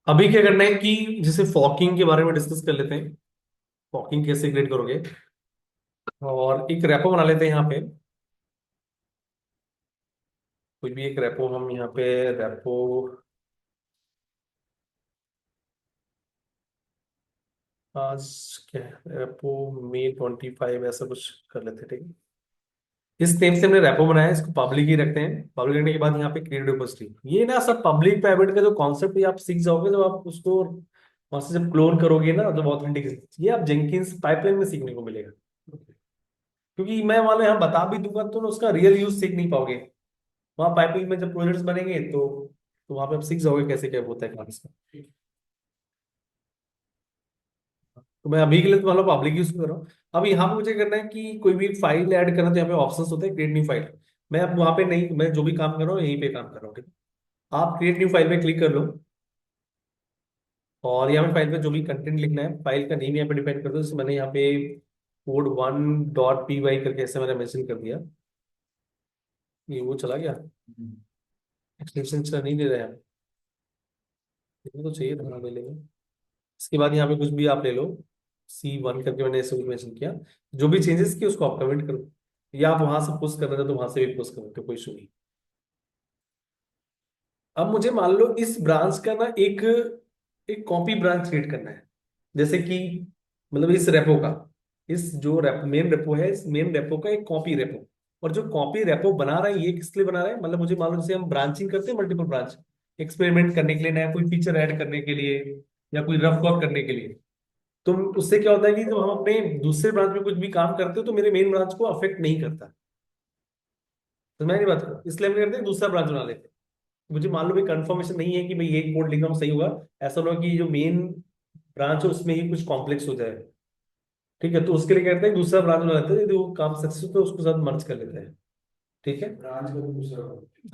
अभी क्या करना है कि जैसे फॉकिंग के बारे में डिस्कस कर लेते हैं। फॉकिंग कैसे क्रिएट करोगे, और एक रेपो बना लेते हैं यहाँ पे। कोई भी एक रेपो हम यहाँ पे रेपो आज क्या है, रेपो मे 25 ऐसा कुछ कर लेते हैं, ठीक है। इस नेम से हमने रेपो बनाया है, इसको पब्लिक ही रखते हैं। पब्लिक रखने के बाद यहाँ पे क्रिएट डिपॉजिटरी, ये ना सब पब्लिक प्राइवेट का जो कॉन्सेप्ट है आप सीख जाओगे जब आप उसको वहां से जब क्लोन करोगे ना, जब ऑथेंटिक, ये आप जेंकिंस पाइपलाइन में सीखने को मिलेगा। क्योंकि मैं मान लो यहाँ बता भी दूंगा तो ना उसका रियल यूज सीख नहीं पाओगे। वहाँ पाइपलाइन में जब प्रोजेक्ट्स बनेंगे तो वहां पे आप सीख जाओगे कैसे क्या होता है काम इसका। तो मैं अभी के लिए तो मान लो पब्लिक यूज कर रहा हूँ। अब यहाँ पे मुझे करना है कि कोई भी फाइल ऐड करना, तो यहाँ पे ऑप्शंस होते हैं क्रिएट न्यू फाइल। मैं अब वहाँ पे नहीं, मैं जो भी काम कर रहा हूँ यहीं पे काम कर रहा हूँ, ठीक है। आप क्रिएट न्यू फाइल पे क्लिक कर लो, और यहाँ पे फाइल पे जो भी कंटेंट लिखना है, फाइल का नेम यहाँ पे डिफाइन कर दो। जैसे मैंने यहाँ पे code1.py करके ऐसे मैंने मेंशन कर दिया। ये वो चला गया, एक्सटेंशन चला नहीं दे रहा है। ये तो चाहिए था, ले लेंगे। इसके बाद यहाँ पे कुछ भी आप ले लो, C1 करके मैंने ऐसे कुछ मेंशन किया। जो भी चेंजेस किए उसको आप कमेंट करो, या आप वहां से पोस्ट करना चाहते तो वहां से भी पोस्ट कर सकते हो, कोई इशू नहीं। अब मुझे मान लो इस ब्रांच का ना एक एक कॉपी ब्रांच क्रिएट करना है। जैसे कि मतलब इस रेपो का, इस जो मेन रेपो है, इस मेन रेपो का एक कॉपी रेपो। और जो कॉपी रेपो बना रहा है ये किस लिए बना रहा है, मतलब मुझे मान लो जैसे हम ब्रांचिंग करते हैं, मल्टीपल ब्रांच, एक्सपेरिमेंट करने के लिए, नया कोई फीचर ऐड करने के लिए, या कोई रफ वर्क करने के लिए। तो उससे क्या होता है कि जब हम अपने दूसरे ब्रांच में कुछ भी काम करते हो तो मेरे मेन ब्रांच को अफेक्ट नहीं करता। तो मैं नहीं बात करूँ, इसलिए हम करते हैं दूसरा ब्रांच बना लेते हैं। मुझे मान लो भाई कंफर्मेशन नहीं है कि भाई ये कोड लिख रहा हूँ सही होगा। ऐसा ना हो कि जो मेन ब्रांच है उसमें ही कुछ कॉम्प्लेक्स हो जाए। ठीक है, तो उसके लिए कहते हैं दूसरा ब्रांच बना लेते हैं, यदि वो काम सक्सेसफुल तो उसको साथ मर्ज कर लेते हैं। ठीक है, ब्रांच का दूसरा।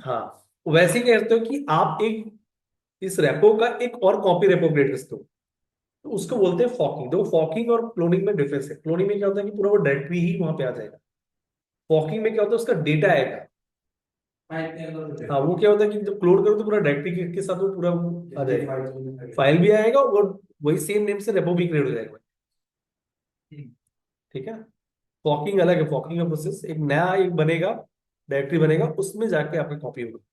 हाँ, वैसे ही कहते हो कि आप एक इस रेपो का एक और कॉपी रेपो क्रिएट करते हो, तो उसको बोलते हैं फॉकिंग। देखो, फॉकिंग और क्लोनिंग में डिफरेंस है। क्लोनिंग में क्या होता है कि पूरा वो डायरेक्टरी ही वहां पे आ जाएगा। फॉकिंग में क्या होता है, उसका डेटा आएगा। हाँ, वो क्या होता है कि जब क्लोन करो तो पूरा डायरेक्टरी के साथ वो पूरा वो आ जाएगा, फाइल भी आएगा, और वही सेम नेम से रेपो भी क्रिएट हो जाएगा। ठीक है, फॉकिंग अलग है। फॉकिंग का प्रोसेस, एक नया एक बनेगा, डायरेक्टरी बनेगा, उसमें जाके आपकी कॉपी होगी।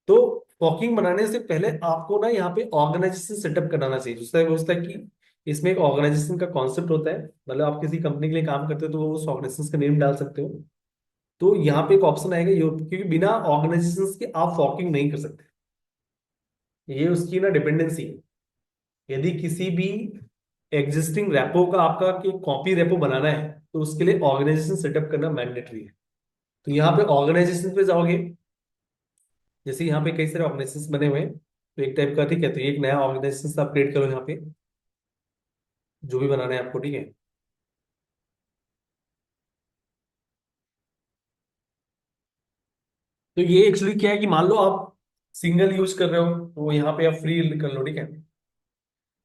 तो फॉकिंग बनाने से पहले आपको ना यहाँ पे ऑर्गेनाइजेशन सेटअप कराना चाहिए। दूसरा होता है कि इसमें एक ऑर्गेनाइजेशन का कॉन्सेप्ट होता है। मतलब आप किसी कंपनी के लिए काम करते हो तो उस ऑर्गेनाइजेशन का नेम डाल सकते हो। तो यहाँ पे एक ऑप्शन आएगा ये, क्योंकि बिना ऑर्गेनाइजेशन के आप फॉकिंग नहीं कर सकते। ये उसकी ना डिपेंडेंसी है। यदि किसी भी एग्जिस्टिंग रेपो का आपका कॉपी रेपो बनाना है तो उसके लिए ऑर्गेनाइजेशन सेटअप करना मैंडेटरी है। तो यहाँ पे ऑर्गेनाइजेशन पे जाओगे, जैसे यहाँ पे कई सारे ऑर्गेनाइजेशन बने हुए हैं, तो एक टाइप का, ठीक है, तो ये एक नया ऑर्गेनाइजेशन आप क्रिएट करो यहाँ पे, जो भी बनाना है आपको, ठीक है। तो ये एक्चुअली क्या है कि मान लो आप सिंगल यूज कर रहे हो तो यहाँ पे आप फ्री कर लो, ठीक है।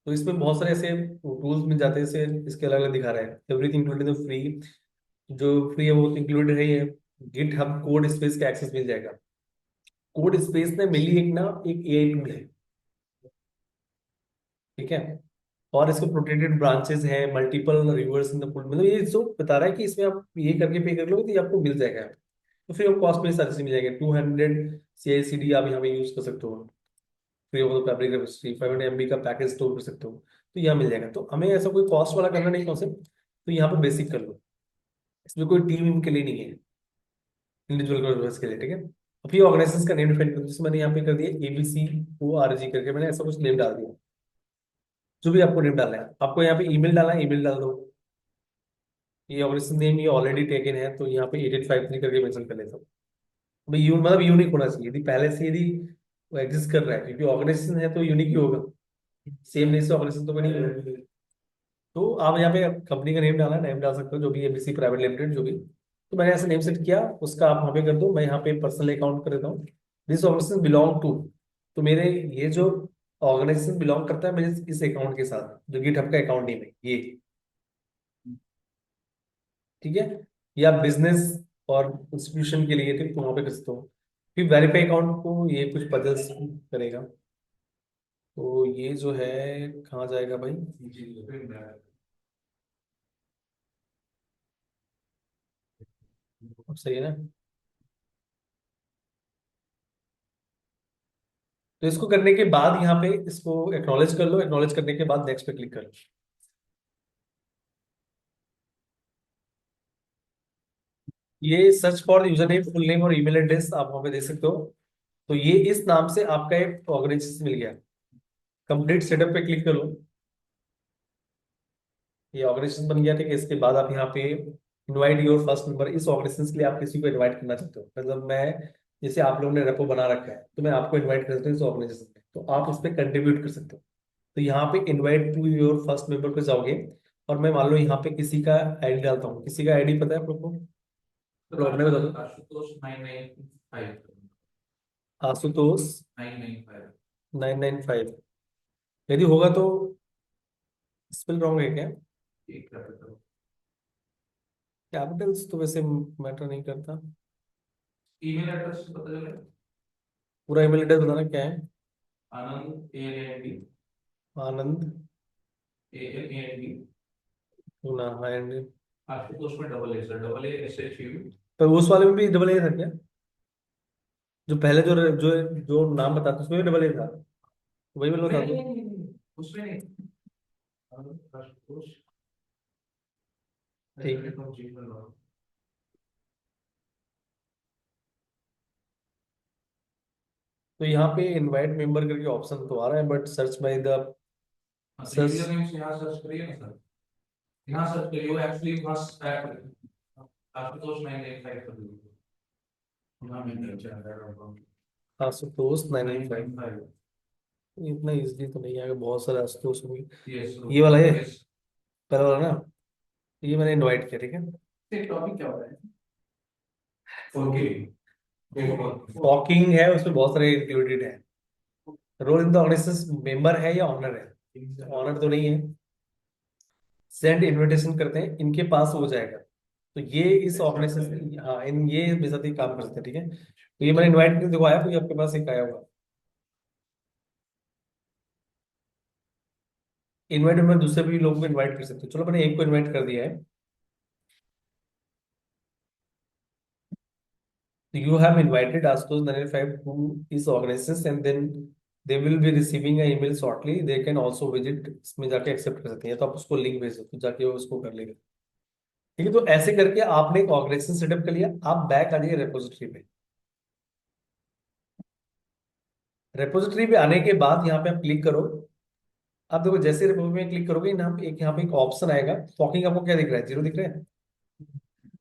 तो इसमें बहुत सारे ऐसे टूल्स मिल जाते हैं, जैसे इसके अलग अलग दिखा रहा है, एवरीथिंग इंक्लूडेड फ्री। जो फ्री है वो इंक्लूडेड है, ये गिट हब कोड स्पेस का एक्सेस मिल जाएगा। कोड स्पेस ने मिली एक ना एक एआई टूल है, ठीक है। और इसको प्रोटेक्टेड ब्रांचेस है, मल्टीपल रिवर्स इन द पुल, मतलब ये जो बता रहा है कि इसमें आप ये करके पे कर लोगे तो ये आपको मिल जाएगा। तो फ्री ऑफ कॉस्ट में सारी चीजें मिल जाएगी। 200 CI/CD आप यहाँ पे यूज कर सकते हो, free of the fabric registry, 500 MB का पैकेज स्टोर कर सकते हो, तो यहाँ मिल जाएगा। तो हमें ऐसा कोई कॉस्ट वाला करना नहीं कॉन्सेप्ट, तो यहाँ पे बेसिक कर लो। इसमें कोई टीम के लिए नहीं है, इंडिविजुअल पर्पस के लिए, ठीक है। अब ये ऑर्गेनाइजेशन का नेम डिफाइन कर दो। जैसे मैंने यहाँ पे कर दिया ABCORG करके, मैंने ऐसा कुछ नेम डाल दिया। जो भी आपको नेम डालना है, आपको यहाँ पे ईमेल डालना है, ईमेल डाल दो। ये ऑर्गेनाइजेशन नेम ये ऑलरेडी टेकन है, तो यहाँ पे 8853 करके मेंशन कर लेता हूँ। भाई यू मतलब यूनिक होना चाहिए, यदि पहले से यदि वो एग्जिस्ट कर रहा है, क्योंकि ऑर्गेनाइजेशन है तो यूनिक ही होगा। सेम नेम से ऑर्गेनाइजेशन तो बनी होगा। तो आप यहाँ पे कंपनी का नेम डालना है, नेम डाल सकते हो जो भी, ABC प्राइवेट लिमिटेड जो भी। तो मैंने ऐसे नेम सेट किया, उसका आप वहाँ पे कर दो। मैं यहाँ पे पर्सनल अकाउंट कर देता हूँ, दिस ऑर्गेनाइजेशन बिलोंग टू। तो मेरे ये जो ऑर्गेनाइजेशन बिलोंग करता है मेरे इस अकाउंट के साथ, जो गिटहब का अकाउंट नेम है ये, ठीक है। या बिजनेस और इंस्टीट्यूशन के लिए, ठीक, तो वहाँ पे कर सकते हो। फिर वेरीफाई अकाउंट को ये कुछ पजल्स करेगा। तो ये जो है कहाँ जाएगा भाई? अब सही है ना? तो इसको करने के बाद यहाँ पे इसको एक्नॉलेज कर लो, एक्नॉलेज करने के बाद नेक्स्ट पे क्लिक कर लो। ये search for user name, full name और ईमेल एड्रेस आप वहां पे दे सकते हो। तो ये इस नाम से आपका एक ऑर्गेनाइजेशन मिल गया। कंप्लीट सेटअप पे क्लिक कर लो। ये ऑर्गेनाइजेशन बन गया, ठीक है। इसके बाद आप यहाँ पे इनवाइट योर फर्स्ट मेंबर, इस ऑर्गेनाइजेशन के लिए आप किसी को इनवाइट करना चाहते हो, मतलब मैं, जैसे आप लोगों ने रेपो बना रखा है तो मैं आपको इनवाइट कर सकता हूँ इस ऑर्गेनाइजेशन में, तो आप उस पर कंट्रीब्यूट कर सकते हो। तो यहाँ पे invite to your first member पे जाओगे, और मैं मान लो यहाँ पे किसी का आईडी डालता हूँ। किसी का आईडी पता है आप लोग को? तो अपने बता दो। आशुतोष 995 आशुतोष 995 995। यदि होगा तो स्पेल रॉन्ग है क्या? एक कैपिटल। कैपिटल्स तो वैसे मैटर नहीं करता। ईमेल एड्रेस पता चले। पूरा ईमेल एड्रेस बताना क्या है? आनंद ANND आनंद ANND ना, हाँ एंड। आशुतोष में double A sir, double A SHU। पर उस वाले में भी डबल ए था क्या? जो पहले जो जो जो नाम बताते उसमें भी डबल ए था? वही वाला बता नहीं दो। नहीं नहीं नहीं, उसमें नहीं। आशुतोष ठीक है। gmail.com। तो यहाँ पे इनवाइट मेंबर करके ऑप्शन तो आ रहा है, बट सर्च बाय द हाँ, तो सर्च। यूजर नेम से यहाँ सर्च करिए ना सर। यहाँ सर्च करिए, वो एक्चुअली वहाँ टाइप करिए आशुतोष 995 कर दीजिए। हाँ मैंने चल रहा है। आशुतोष 995। 995। इतना इजीली तो नहीं आएगा, बहुत सारे आशुतोष होंगे। यस ये वाला है, यस। पहला वाला ना? ये मैंने इनवाइट किया, ठीक है। टॉपिक क्या हो रहा है? ओके। टॉकिंग है, उसमें बहुत सारे इंक्लूडेड है। Role in the organisation member है या ऑनर है? ऑनर तो नहीं है। सेंड इनविटेशन करते हैं, इनके पास हो जाएगा। तो ये इस ऑर्गेनाइजेशन, हाँ, इन ये मेरे साथ ही काम करते हैं, ठीक है। तो ये मैंने इनवाइट करके देखो आया, तो ये आपके पास एक आया होगा। इनवाइट में दूसरे भी लोगों को इनवाइट कर सकते हो। चलो मैंने एक को इनवाइट कर दिया है। You have invited Ashutosh 995 to this organization and then they will be receiving an email shortly. They can also visit, इसमें जाके एक्सेप्ट कर सकते हैं, तो आप उसको लिंक भेज सकते हो, जाके वो उसको कर लेगा। ठीक है, तो ऐसे करके आपने एक ऑर्गेनाइजेशन सेटअप कर लिया। आप बैक आ जाइए रेपोजिटरी पे। रेपोजिटरी पे आने के बाद यहाँ पे आप क्लिक करो। आप देखो जैसे रेपोजिटरी में क्लिक करोगे ना, एक यहाँ पे एक ऑप्शन आएगा फॉकिंग। आपको क्या दिख रहा है? जीरो दिख रहा है।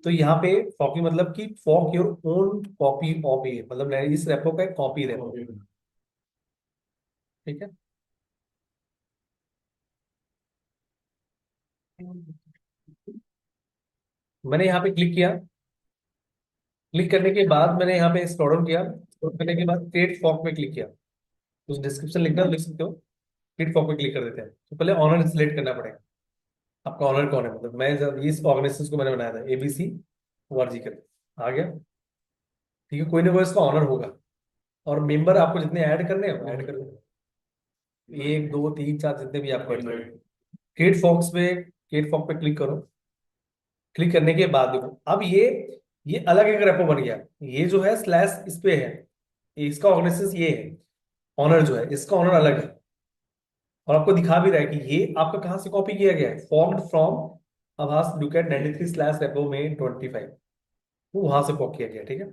तो यहाँ पे फॉकिंग मतलब कि fork your own copy of ये, मतलब इस रेपो का एक कॉपी रेपो। ठीक है। मैंने यहाँ पे क्लिक किया। क्लिक करने के बाद मैंने यहाँ पे स्क्रॉल डाउन किया, स्क्रॉल करने के बाद क्रिएट फॉर्म पे क्लिक किया। उस डिस्क्रिप्शन लिखना लिख सकते हो। क्रिएट फॉर्म पे क्लिक कर देते हैं। तो पहले ऑनर सिलेक्ट करना पड़ेगा। आपका ऑनर कौन है? मतलब मैं जब इस ऑर्गेनाइजेशन को मैंने बनाया था ABC ORG करके आ गया। ठीक है, कोई ना कोई इसका ऑनर होगा। और मेंबर आपको जितने ऐड करने हैं ऐड कर दो, एक दो तीन चार जितने भी आपको। क्रिएट फॉर्म्स पे, क्रिएट फॉर्म पे क्लिक करो। क्लिक करने के बाद देखो अब ये अलग एक रेपो बन गया। ये जो है स्लैश इस पे है, इसका ऑर्गेनाइजेशन ये है। ऑनर जो है इसका ऑनर अलग है। और आपको दिखा भी रहा है कि ये आपका कहाँ से कॉपी किया गया है, फॉर्म्ड फ्रॉम आभास डुकेट 93 स्लैश रेपो में 25। वो वहां से कॉपी किया गया, ठीक है।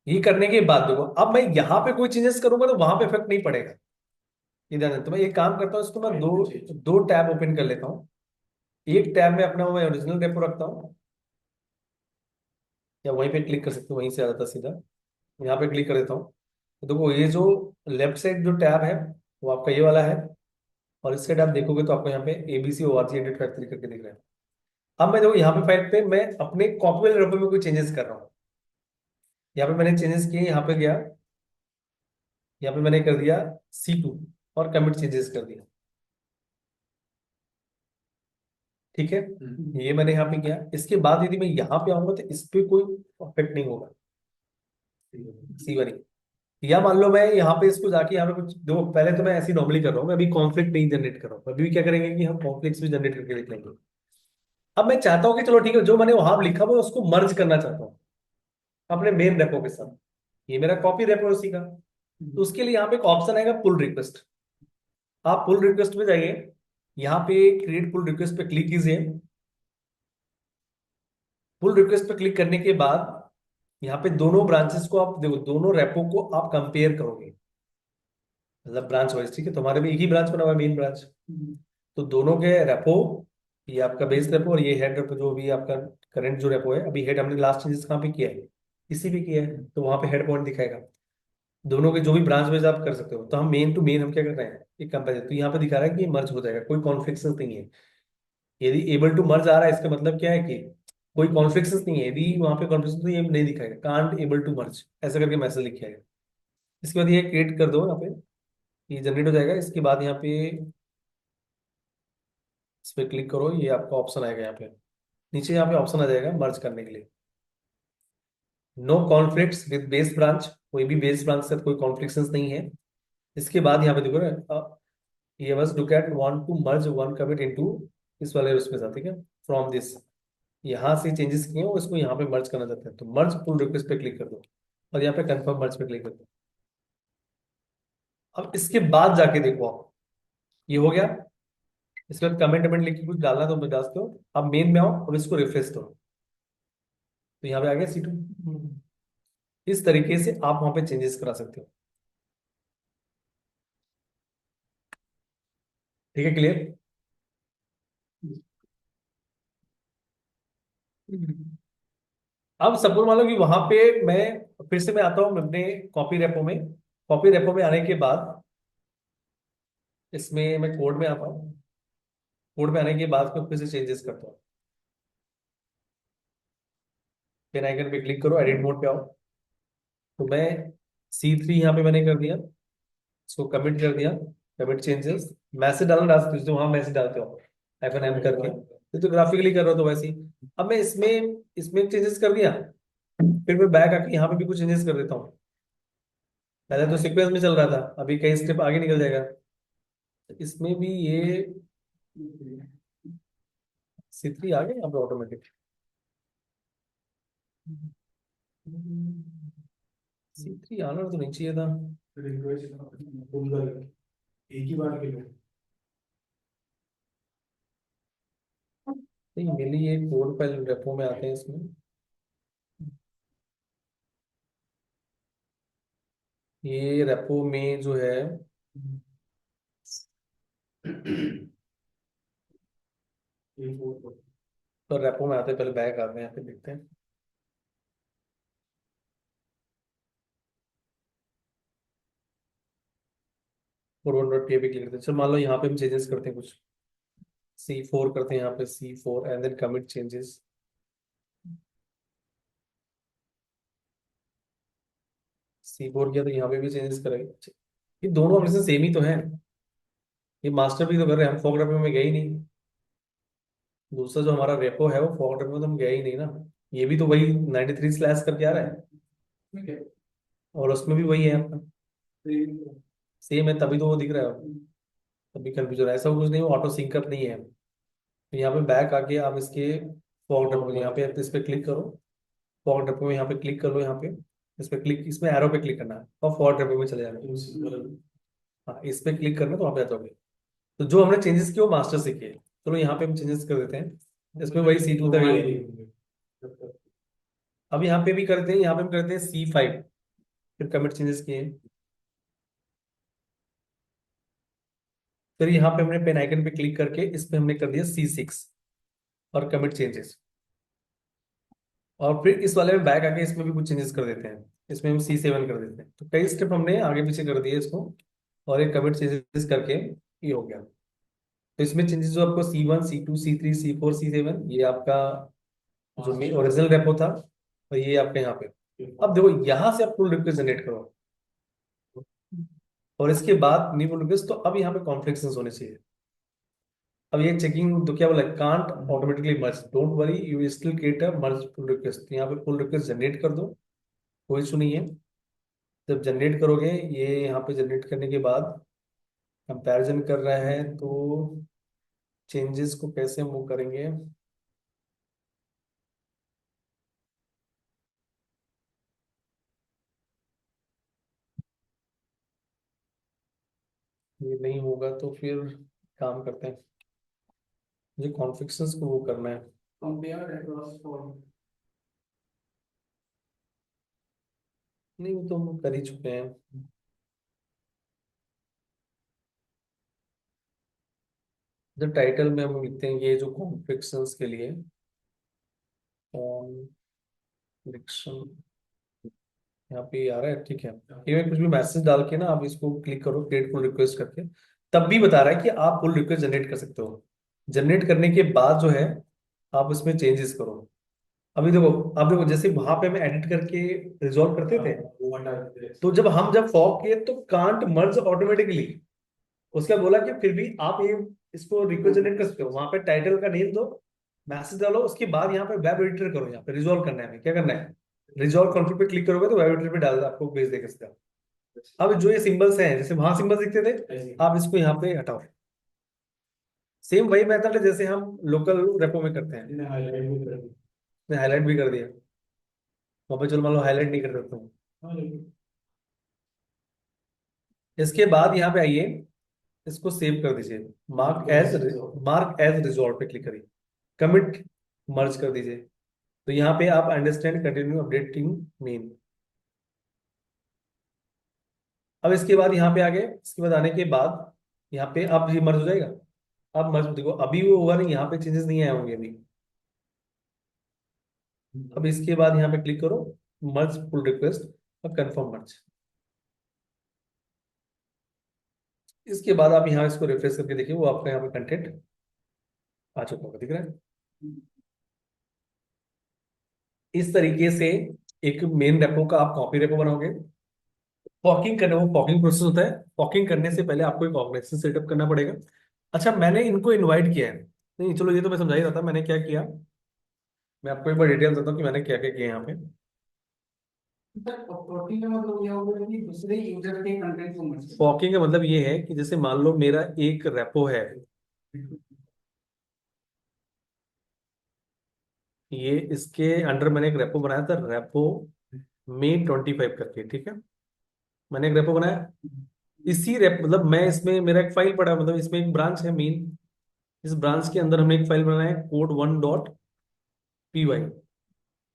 ये करने के बाद देखो अब मैं यहाँ पे कोई चेंजेस करूंगा तो वहां पे इफेक्ट नहीं पड़ेगा। इधर तो मैं एक काम करता हूँ, इसको मैं दो दो टैब ओपन कर लेता हूँ। एक टैब में अपना मैं ओरिजिनल रेपो रखता हूँ, या वहीं पे क्लिक कर सकते हो, वहीं से आ जाता सीधा। यहाँ पे क्लिक कर देता हूँ। तो देखो ये जो लेफ्ट साइड जो टैब है वो आपका ये वाला है। और इस साइड आप देखोगे तो आपको यहाँ पे ABC ORG एडिट फैक्ट्री करके दिख रहा है। अब मैं देखो यहाँ पे फाइल पे मैं अपने कॉपी वाले रेपो में कोई चेंजेस कर रहा हूँ। यहाँ पे मैंने चेंजेस किए, यहाँ पे गया, यहाँ पे मैंने कर दिया C2 और कमिट चेंजेस कर दिया। ठीक है, ये मैंने यहाँ पे किया। इसके बाद यदि मैं यहाँ पे आऊंगा तो इस पे कोई इफेक्ट नहीं होगा। C1 या मान लो मैं यहाँ पे इसको जाके यहाँ पे कुछ दो, पहले तो मैं ऐसे नॉर्मली कर रहा हूँ, मैं अभी कॉन्फ्लिक्ट नहीं जनरेट कर रहा हूँ, अभी क्या करेंगे कि हम कॉन्फ्लिक्ट भी जनरेट करके देख लेंगे। अब मैं चाहता हूँ कि चलो ठीक है, जो मैंने वहां लिखा हुआ है उसको मर्ज करना चाहता हूँ अपने मेन रेपो के साथ। ये मेरा कॉपी रेपो है उसी का। तो उसके लिए यहाँ पे एक ऑप्शन आएगा पुल रिक्वेस्ट। आप पुल रिक्वेस्ट में जाइए, यहाँ पे क्रिएट पुल रिक्वेस्ट पे क्लिक कीजिए। पुल रिक्वेस्ट पे क्लिक करने के बाद यहाँ पे दोनों ब्रांचेस को आप देखो, दोनों रेपो को आप कंपेयर करोगे, मतलब ब्रांच वाइज। ठीक है, तुम्हारे में एक ही ब्रांच बना हुआ है, मेन ब्रांच। तो दोनों के रेपो, ये आपका बेस रेपो और ये हेड रेपो, जो भी आपका करंट जो रेपो है, अभी हेड हमने लास्ट चेंजेस कहाँ पे किया है, इसी पे किया है, तो वहां पे हेड पॉइंट दिखाएगा। दोनों के जो भी ब्रांच वाइज आप कर सकते हो। तो हम मेन टू मेन हम क्या कर रहे हैं, एक कंपेरिजन। तो यहाँ पे दिखा रहा है कि ये मर्ज हो जाएगा, कोई कॉन्फ्लिक्शन नहीं है। यदि एबल टू मर्ज आ रहा है, इसका मतलब क्या है कि कोई कॉन्फ्लिक्शन नहीं है। यदि वहां पे कॉन्फ्लिक्शन तो ये नहीं दिखाएगा, कांट एबल टू मर्ज ऐसा करके मैसेज लिखा है। इसके बाद ये क्रिएट कर दो, यहाँ पे ये जनरेट हो जाएगा। इसके बाद यहाँ पे इस पे क्लिक करो, ये आपका ऑप्शन आएगा यहाँ पे, नीचे यहाँ पे ऑप्शन आ जाएगा मर्ज करने के लिए, no conflicts with base branch. कोई भी बेस ब्रांच से कोई कॉन्फ्लिक्शंस नहीं है। इसके बाद यहाँ पे देखो ना, ये बस look at want to merge one commit into, इस वाले उसमें था, ठीक है, फ्रॉम दिस, यहाँ से चेंजेस किए हो इसको यहाँ पे मर्ज करना चाहते हैं, तो मर्ज पुल रिक्वेस्ट पे क्लिक कर दो और यहाँ पे कंफर्म मर्ज पे क्लिक कर दो। अब इसके बाद जाके देखो आप, ये हो गया। इसके बाद कमेंट कमेंट लिख के कुछ डालना तो डाल सकते हो। अब मेन में आओ और इसको रिफ्रेश करो, तो यहाँ पे आ गया C2। इस तरीके से आप वहां पे चेंजेस करा सकते हो। ठीक है, क्लियर। अब सपोज मान लो कि वहां पे मैं फिर से मैं आता हूँ अपने कॉपी रेपो में। कॉपी रेपो में आने के बाद इसमें मैं कोड में आता हूँ। कोड में आने के बाद मैं फिर से चेंजेस करता हूँ। पेन आइकन पे क्लिक करो, एडिट मोड पे आओ। तो मैं C3 यहाँ पे मैंने कर दिया, इसको कमिट कर दिया। कमिट चेंजेस, मैसेज डालना डाल सकते हो, वहां मैसेज डालते हो -m करके। ये तो ग्राफिकली कर रहा हो तो वैसे ही। अब मैं इसमें इसमें चेंजेस कर दिया, फिर मैं बैक आके यहाँ पे भी कुछ चेंजेस कर देता हूँ। पहले तो सीक्वेंस में चल रहा था, अभी कई स्टेप आगे निकल जाएगा। तो इसमें भी ये C3 आ गया यहाँ पे ऑटोमेटिक। C3 आना तो नहीं चाहिए था। एक ही बार के लिए। नहीं, मेनली ये कोड फाइल रेपो में आते हैं इसमें। ये रेपो में जो है, तो रेपो में आते हैं, पहले बैक आते हैं, यहाँ पे देखते हैं। .py क्लिक करते हैं। चलो मान लो यहाँ पे हम चेंजेस करते हैं कुछ, C4 करते हैं यहाँ पे, C4 and then commit changes. C4 किया तो यहाँ पे भी चेंजेस करेंगे। ये दोनों ऑप्शन सेम ही तो है। ये मास्टर भी तो कर रहे हैं, हम फॉग रेपो में गए ही नहीं। दूसरा जो हमारा रेपो है वो फॉग रेपो में तो हम गए ही नहीं ना। ये भी तो वही 93 स्लैश करके आ रहा है, ठीक है। और उसमें भी वही है आपका, सेम है, तभी तो वो दिख रहा है। तभी कंफ्यूजन, ऐसा कुछ नहीं, ऑटो सिंकअप नहीं है। तो यहाँ पे बैक आके आप इसके फॉग रेपो, यहाँ पे इस पे क्लिक करो, फॉग रेपो में यहाँ पे क्लिक कर लो, यहाँ पे इस पे क्लिक, इसमें एरो पे क्लिक करना है और फॉग रेपो में चले जाना है। हाँ, इस पे क्लिक करना तो वहाँ पे आ जाओगे। तो जो हमने चेंजेस किए वो मास्टर से किए। चलो यहाँ पे हम चेंजेस कर देते हैं, इसमें वही C2 का ही है। अब यहाँ पे भी करते हैं, यहाँ पे हम करते हैं C5, फिर कमिट चेंजेस किए। फिर यहाँ पे हमने पेन आइकन पे क्लिक करके इस पे हमने कर दिया C6 और कमिट चेंजेस। और फिर इस वाले में बैक आके इसमें भी कुछ चेंजेस कर देते हैं, इसमें हम C7 कर देते हैं। तो कई स्टेप हमने आगे पीछे कर दिए इसको, और एक कमिट चेंजेस करके ये हो गया। तो इसमें चेंजेस जो आपको C1 C2 C3 C4 C7, ये आपका जो ओरिजिनल रेपो था, और ये आपके यहाँ पे। अब देखो यहाँ से आप पुल रिक्वेस्ट जनरेट करो, और इसके बाद न्यू पुल रिक्वेस्ट, तो अब यहाँ पे कॉन्फ्लिक्शंस होने चाहिए। अब ये चेकिंग तो क्या बोला, can't automatically merge, don't worry you still create a merge pull request. यहाँ पे पुल रिक्वेस्ट जनरेट कर दो, कोई इशू नहीं है। जब जनरेट करोगे, ये यहाँ पे जनरेट करने के बाद कंपैरिजन कर रहा है, तो चेंजेस को कैसे मूव करेंगे? ये नहीं होगा तो फिर काम करते हैं, मुझे कॉन्फ़िगरेशंस को वो करना है। Compare across for. नहीं, वो तो हम कर ही चुके हैं। जब टाइटल में हम लिखते हैं ये जो कॉन्फ़िगरेशंस के लिए, कॉन्फ़िगरेशन यहाँ पे आ रहा है, ठीक है। ये मैं कुछ भी मैसेज डाल के ना, आप इसको क्लिक करो क्रिएट पुल रिक्वेस्ट करके, तब भी बता रहा है कि आप पुल रिक्वेस्ट जनरेट कर सकते हो। जनरेट करने के बाद जो है, आप उसमें चेंजेस करो। अभी देखो, आप देखो जैसे वहां पे हम एडिट करके रिजॉल्व करते थे, तो जब फॉग किए तो कांट मर्ज ऑटोमेटिकली। उसका बोला कि फिर भी आप ये इसको रिक्वेस्ट जनरेट कर सकते हो, वहां पे टाइटल का नेम दो, मैसेज डालो, उसके बाद यहाँ पे वेब एडिटर करो, यहाँ पे रिजॉल्व करना है, हमें क्या करना है, रिजॉल्व कॉन्फ्लिक्ट पे क्लिक करोगे तो वेब एडिटर पे डाल आपको भेज देगा इसका। अब जो ये सिंबल्स हैं, जैसे वहां सिंबल्स दिखते थे, आप इसको यहाँ पे हटाओ। सेम वही मेथड है जैसे हम लोकल रेपो में करते हैं। मैं हाईलाइट भी कर दिया, वहां पे चलो मान लो हाईलाइट नहीं कर सकता हूँ। इसके बाद यहाँ पे आइए, इसको सेव कर दीजिए, मार्क एज रिजॉल्व पे क्लिक करिए, कमिट मर्ज कर दीजिए। तो यहाँ पे आप अंडरस्टैंड कंटिन्यू अपडेटिंग मेन। अब इसके बाद यहाँ पे आ गए, इसके बाद आने के बाद यहाँ पे अब ये मर्ज हो जाएगा। अब मर्ज देखो, अभी वो होगा नहीं, यहाँ पे चेंजेस नहीं आए होंगे अभी। अब इसके बाद यहाँ पे क्लिक करो, मर्ज पुल रिक्वेस्ट और कंफर्म मर्ज। इसके बाद आप यहाँ इसको रिफ्रेश करके देखिए, वो आपका यहाँ पे कंटेंट आ चुका होगा, दिख रहा है। इस तरीके से एक मेन रेपो का आप कॉपी रेपो बनाओगे। फॉकिंग करने, वो फॉकिंग प्रोसेस होता है, फॉकिंग करने से पहले आपको एक ऑर्गेनाइजेशन सेटअप करना पड़ेगा। अच्छा, मैंने इनको इनवाइट किया है, नहीं चलो ये तो मैं समझा ही रहा था मैंने क्या किया। मैं आपको एक बार डिटेल देता हूँ कि मैंने क्या क्या किया यहाँ पे। फॉकिंग का मतलब ये होगा कि दूसरे यूजर के कंटेंट को मर्ज फॉकिंग का मतलब ये है कि जैसे मान लो मेरा एक रेपो है, ये इसके अंडर मैंने एक रेपो बनाया था, रेपो मे 25 करके, ठीक है। मैंने एक रेपो बनाया, इसी रेप मतलब मैं इसमें मेरा एक फाइल पड़ा, मतलब इसमें एक ब्रांच है मेन, इस ब्रांच के अंदर हमने एक फाइल बनाया है code1.py।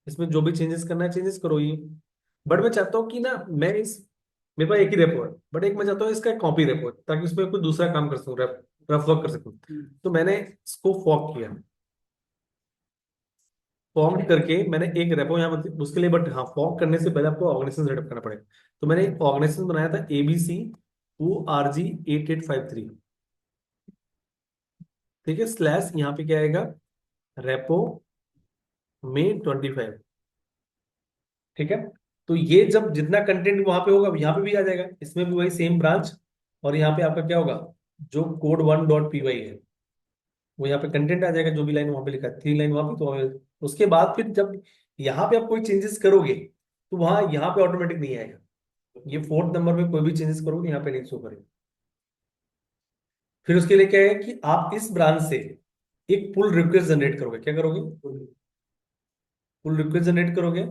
इसमें जो भी चेंजेस करना है चेंजेस करो ये। बट मैं चाहता हूँ कि ना, मैं इस मेरे पास एक ही रेपो है, बट एक मैं चाहता हूँ इसका कॉपी रेपो है, ताकि उसमें कोई दूसरा काम कर सकूँ, रफ वर्क कर सकूँ। तो मैंने इसको फॉर्क किया, फॉर्म करके मैंने एक रेपो यहाँ उसके लिए, बट हाँ फॉर्क करने से पहले आपको ऑर्गेनाइजेशन सेटअप करना पड़ेगा। तो मैंने ऑर्गेनाइजेशन बनाया था ABC ORG8853, ठीक है, स्लैश यहाँ पे क्या आएगा, रेपो मे 25, ठीक है। तो ये जब जितना कंटेंट वहां पे होगा यहाँ पे भी आ जाएगा, इसमें भी वही सेम ब्रांच, और यहाँ पे आपका क्या होगा, जो code1.py है, वो यहाँ पे कंटेंट आ जाएगा, जो भी लाइन वहां पे लिखा है, 3 लाइन वहां पे, तो उसके बाद फिर जब यहाँ पे आप कोई चेंजेस करोगे, तो वहां यहाँ पे ऑटोमेटिक नहीं आएगा, ये 4th नंबर पे कोई भी चेंजेस करोगे यहाँ पे नहीं शो करेगा। फिर उसके लिए क्या है कि आप इस ब्रांच से एक पुल रिक्वेस्ट जनरेट करोगे, क्या करोगे, पुल रिक्वेस्ट जनरेट करोगे।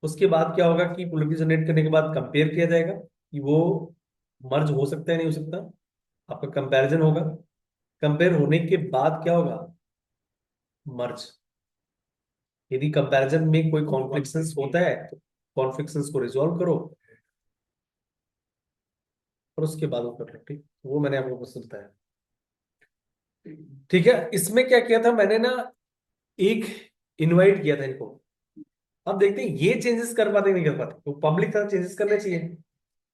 उसके बाद क्या होगा कि पुल रिक्वेस्ट जनरेट करने के बाद कंपेयर किया जाएगा कि वो मर्ज हो सकता है नहीं हो सकता, आपका कंपैरिजन होगा। कंपेयर होने के बाद क्या होगा, मर्ज। यदि कंपैरिजन में कोई कॉन्फ्लिक्शंस होता है तो कॉन्फ्लिक्शंस को रिजॉल्व करो, और उसके बाद वो कर लो, ठीक। वो मैंने आपको बस बताया, ठीक है। इसमें क्या किया था मैंने ना, एक इनवाइट किया था इनको। अब देखते हैं ये चेंजेस कर पाते नहीं कर पाते, तो पब्लिक का चेंजेस करने चाहिए।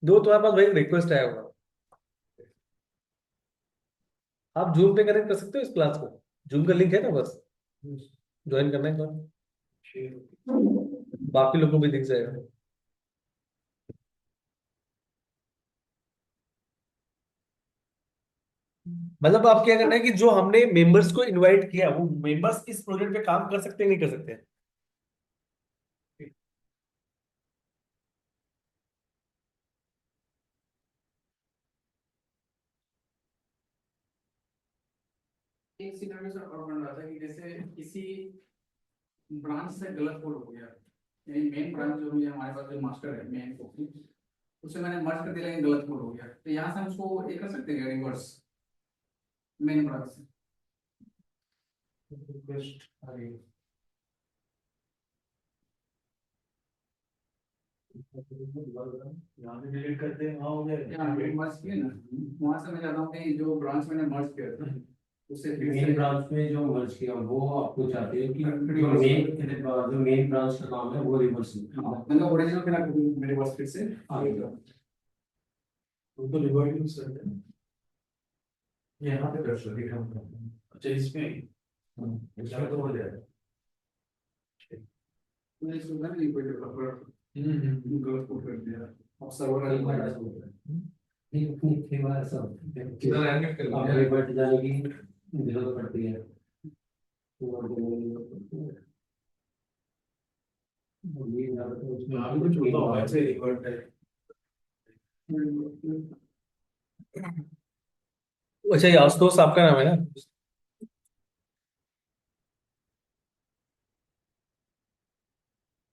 दो तुम्हारे पास भाई रिक्वेस्ट आया होगा, आप जूम पे कनेक्ट कर सकते हो इस क्लास को, जूम का लिंक है ना, बस ज्वाइन करना है तो बाकी लोगों को भी दिख जाएगा। मतलब आप क्या करना है कि जो हमने मेंबर्स को इनवाइट किया, वो मेंबर्स इस प्रोजेक्ट पे काम कर सकते हैं नहीं कर सकते हैं। एक सिनेरियो सर और बन रहा था कि जैसे किसी ब्रांच से गलत कोड हो गया, यानी मेन ब्रांच जो भी है हमारे पास, जो मास्टर है मेन को, उसे मैंने मर्ज कर दिया लेकिन गलत कोड हो गया, तो यहाँ से हम उसको ये कर सकते हैं रिवर्स मेन ब्रांच से। रिक्वेस्ट आ रही है। यहाँ पे डिलीट करते हैं, वहाँ हो यहाँ जाएगा। मर्ज किया ना, वहां से मैं चाहता हूँ कि जो ब्रांच मैंने मर्ज किया था उसे फिर से। मेन ब्रांच में जो मर्ज किया वो आपको चाहते हैं कि Reverse। जो मेन ब्रांच का काम है वो रिवर्स हाँ मतलब ओरिजिनल फिर मेरे पास फिर से आगे का। उनको रिवर्ट यूज करते हैं। यहाँ पे कर सकते हैं हम। अच्छा इसमें इसमें तो हो जाएगा। मैंने सुना नहीं कोई डेवलपर गलत कोड कर दिया, अब सर्वर कई बार अलग ऐसा होता है। कई बार ऐसा होता है कि किधर एडमिट कर आपको दिया। रिवर्ट जाने की जरूरत पड़ती है, तो वो जरूरत पड़ती है। ये ज्यादातर उसमें यहाँ पे कुछ होता होगा ऐसे रिवर्ट है। अच्छा ये आशुतोष आपका नाम है ना?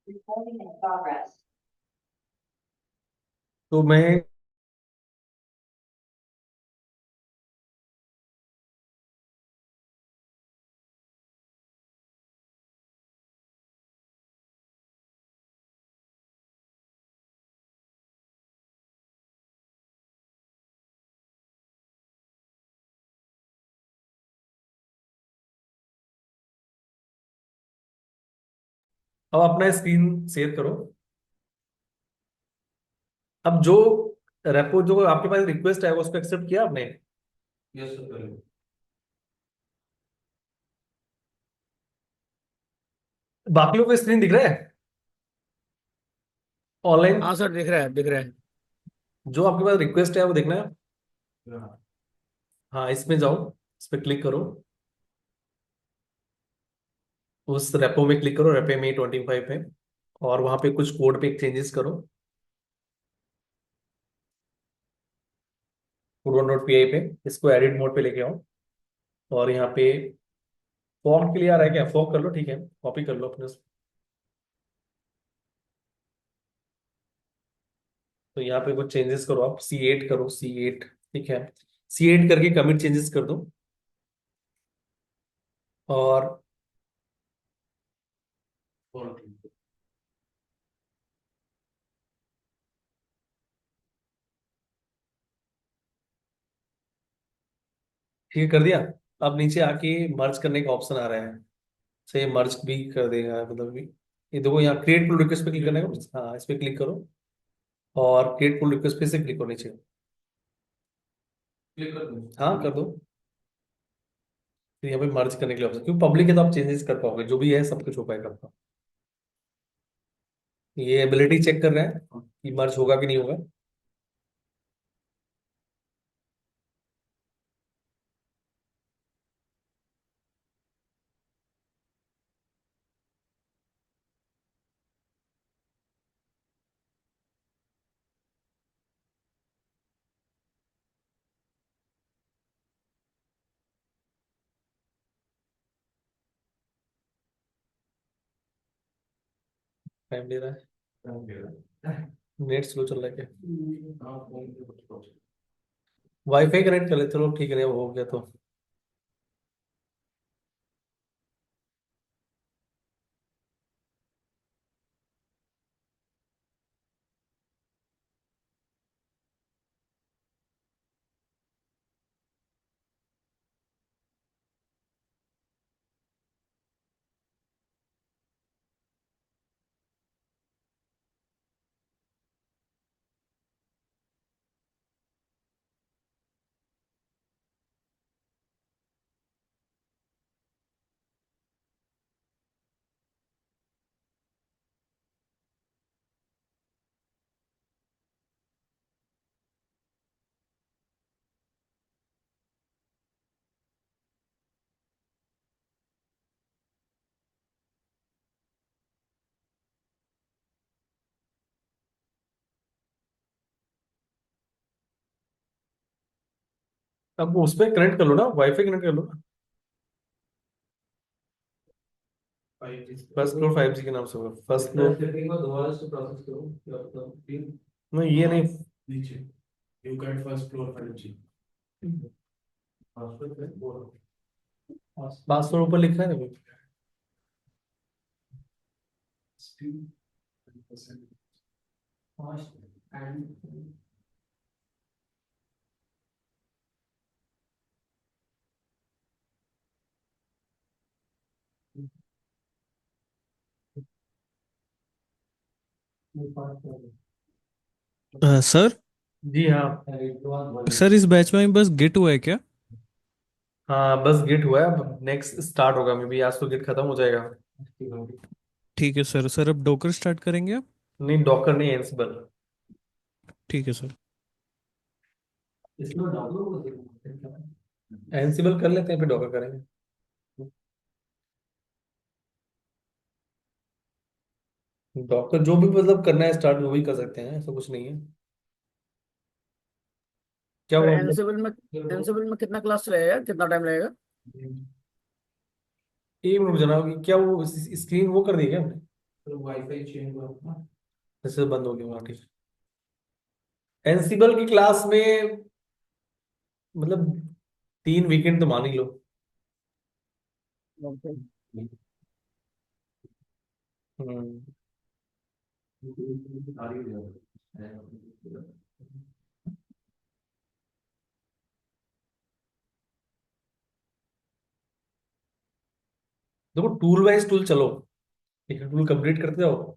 Recording in progress. तो मैं अब अपना स्क्रीन शेयर करो। अब जो रेपो जो आपके पास रिक्वेस्ट है उसको एक्सेप्ट किया आपने? यस सर करेंगे। बाकी लोग को स्क्रीन दिख रहा है ऑनलाइन? हाँ सर, दिख रहा है, दिख रहा है। जो आपके पास रिक्वेस्ट है वो देखना है। हाँ हाँ इसमें जाओ, इस पे क्लिक करो, उस रेपो में क्लिक करो, रेपो में 25 पे, और वहां पे कुछ कोड पे चेंजेस करो। डॉट पी आई पे इसको एडिट मोड पे लेके आओ, और यहाँ पे फॉर्म के लिए आ रहा है क्या? फॉर्म कर लो, ठीक है, कॉपी कर लो अपने तो यहाँ पे कुछ चेंजेस करो, आप C8 करो, C8, ठीक है, C8 करके कमिट चेंजेस कर दो। और ठीक है, कर दिया। अब नीचे आके मर्ज करने का ऑप्शन आ रहा है, सही मर्ज भी कर देगा मतलब भी। ये देखो यहाँ क्रिएट पुल रिक्वेस्ट पे क्लिक करने का, हाँ इस पे क्लिक करो, और क्रिएट पुल रिक्वेस्ट पे से क्लिक करो नीचे। क्लिक कर दूँ। हाँ कर दो। फिर यहाँ पे मर्ज करने के लिए ऑप्शन, क्योंकि पब्लिक है तो आप चेंजेस कर पाओगे, जो भी है सब कुछ हो पाएगा आपका। ये एबिलिटी चेक कर रहा है कि मर्ज होगा कि नहीं होगा। टाइम ले रहा है, नेट स्लो चल रहा है क्या? हाँ फोन पे कुछ प्रॉब्लम। वाईफाई कनेक्ट कर ले, चलो ठीक है, वो हो गया तो। अब उस पर कनेक्ट कर लो ना, वाईफाई कनेक्ट कर लो ना। 5G फर्स्ट फ्लोर 5G के नाम से होगा फर्स्ट फ्लोर। सेटिंग को दोबारा से प्रोसेस करो या तो फिर नहीं ये नहीं, नीचे यू कैट फर्स्ट फ्लोर 5G पासवर्ड है बोलो 500 ऊपर लिखा है ना अभी। एंड सर जी हाँ। सर इस बैच में बस गेट हुआ है क्या? हाँ बस गेट हुआ है, अब नेक्स्ट स्टार्ट होगा, मे बी आज तो गेट खत्म हो जाएगा। ठीक है सर। सर अब डॉकर स्टार्ट करेंगे आप? नहीं डॉकर नहीं, एंसिबल। ठीक है सर। इसमें डाउनलोड हो एंसिबल कर लेते हैं फिर डॉकर करेंगे। डॉकर जो भी मतलब करना है स्टार्ट वो भी कर सकते हैं, ऐसा कुछ नहीं है। क्या सर हुआ मतलब? एनसिबल में कितना क्लास चलेगा, कितना टाइम लगेगा? एक मिनट जनाब, क्या वो स्क्रीन वो कर दी क्या हमने? तो वाईफाई चेंज हुआ ना जैसे बंद हो गया वहाँ, ठीक। एंसिबल की क्लास में मतलब 3 वीकेंड तो मान ही लो। ओके। हम्म। आ रही है देखो टूल वाइज टूल चलो, एक टूल कंप्लीट करते जाओ।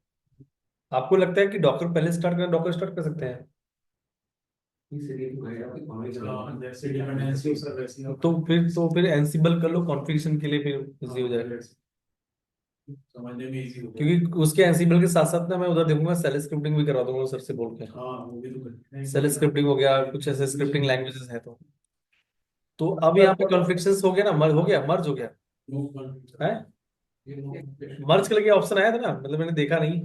आपको लगता है कि डॉकर पहले स्टार्ट करना, डॉकर स्टार्ट कर सकते हैं? जैसे डिपेंडेंसी सर वैसी तो फिर एंसिबल कर लो कॉन्फ़िगरेशन के लिए, फिर इजी हो जाएगा। समझने में इजी हो जाएगा। क्योंकि उसके एंसिबल के साथ साथ ना मैं उधर देखूंगा, सेल स्क्रिप्टिंग भी करा दूंगा सर से बोल के। हाँ वो भी तो करते हैं सेल स्क्रिप्टिंग हो गया, कुछ ऐसे स्क्रिप्टिंग लैंग्वेजेस है तो अब सर यहाँ पे कॉन्फ़िगरेशन हो गया ना, मर्ज हो गया है। मर्ज के लिए ऑप्शन आया था ना, मतलब मैंने देखा नहीं।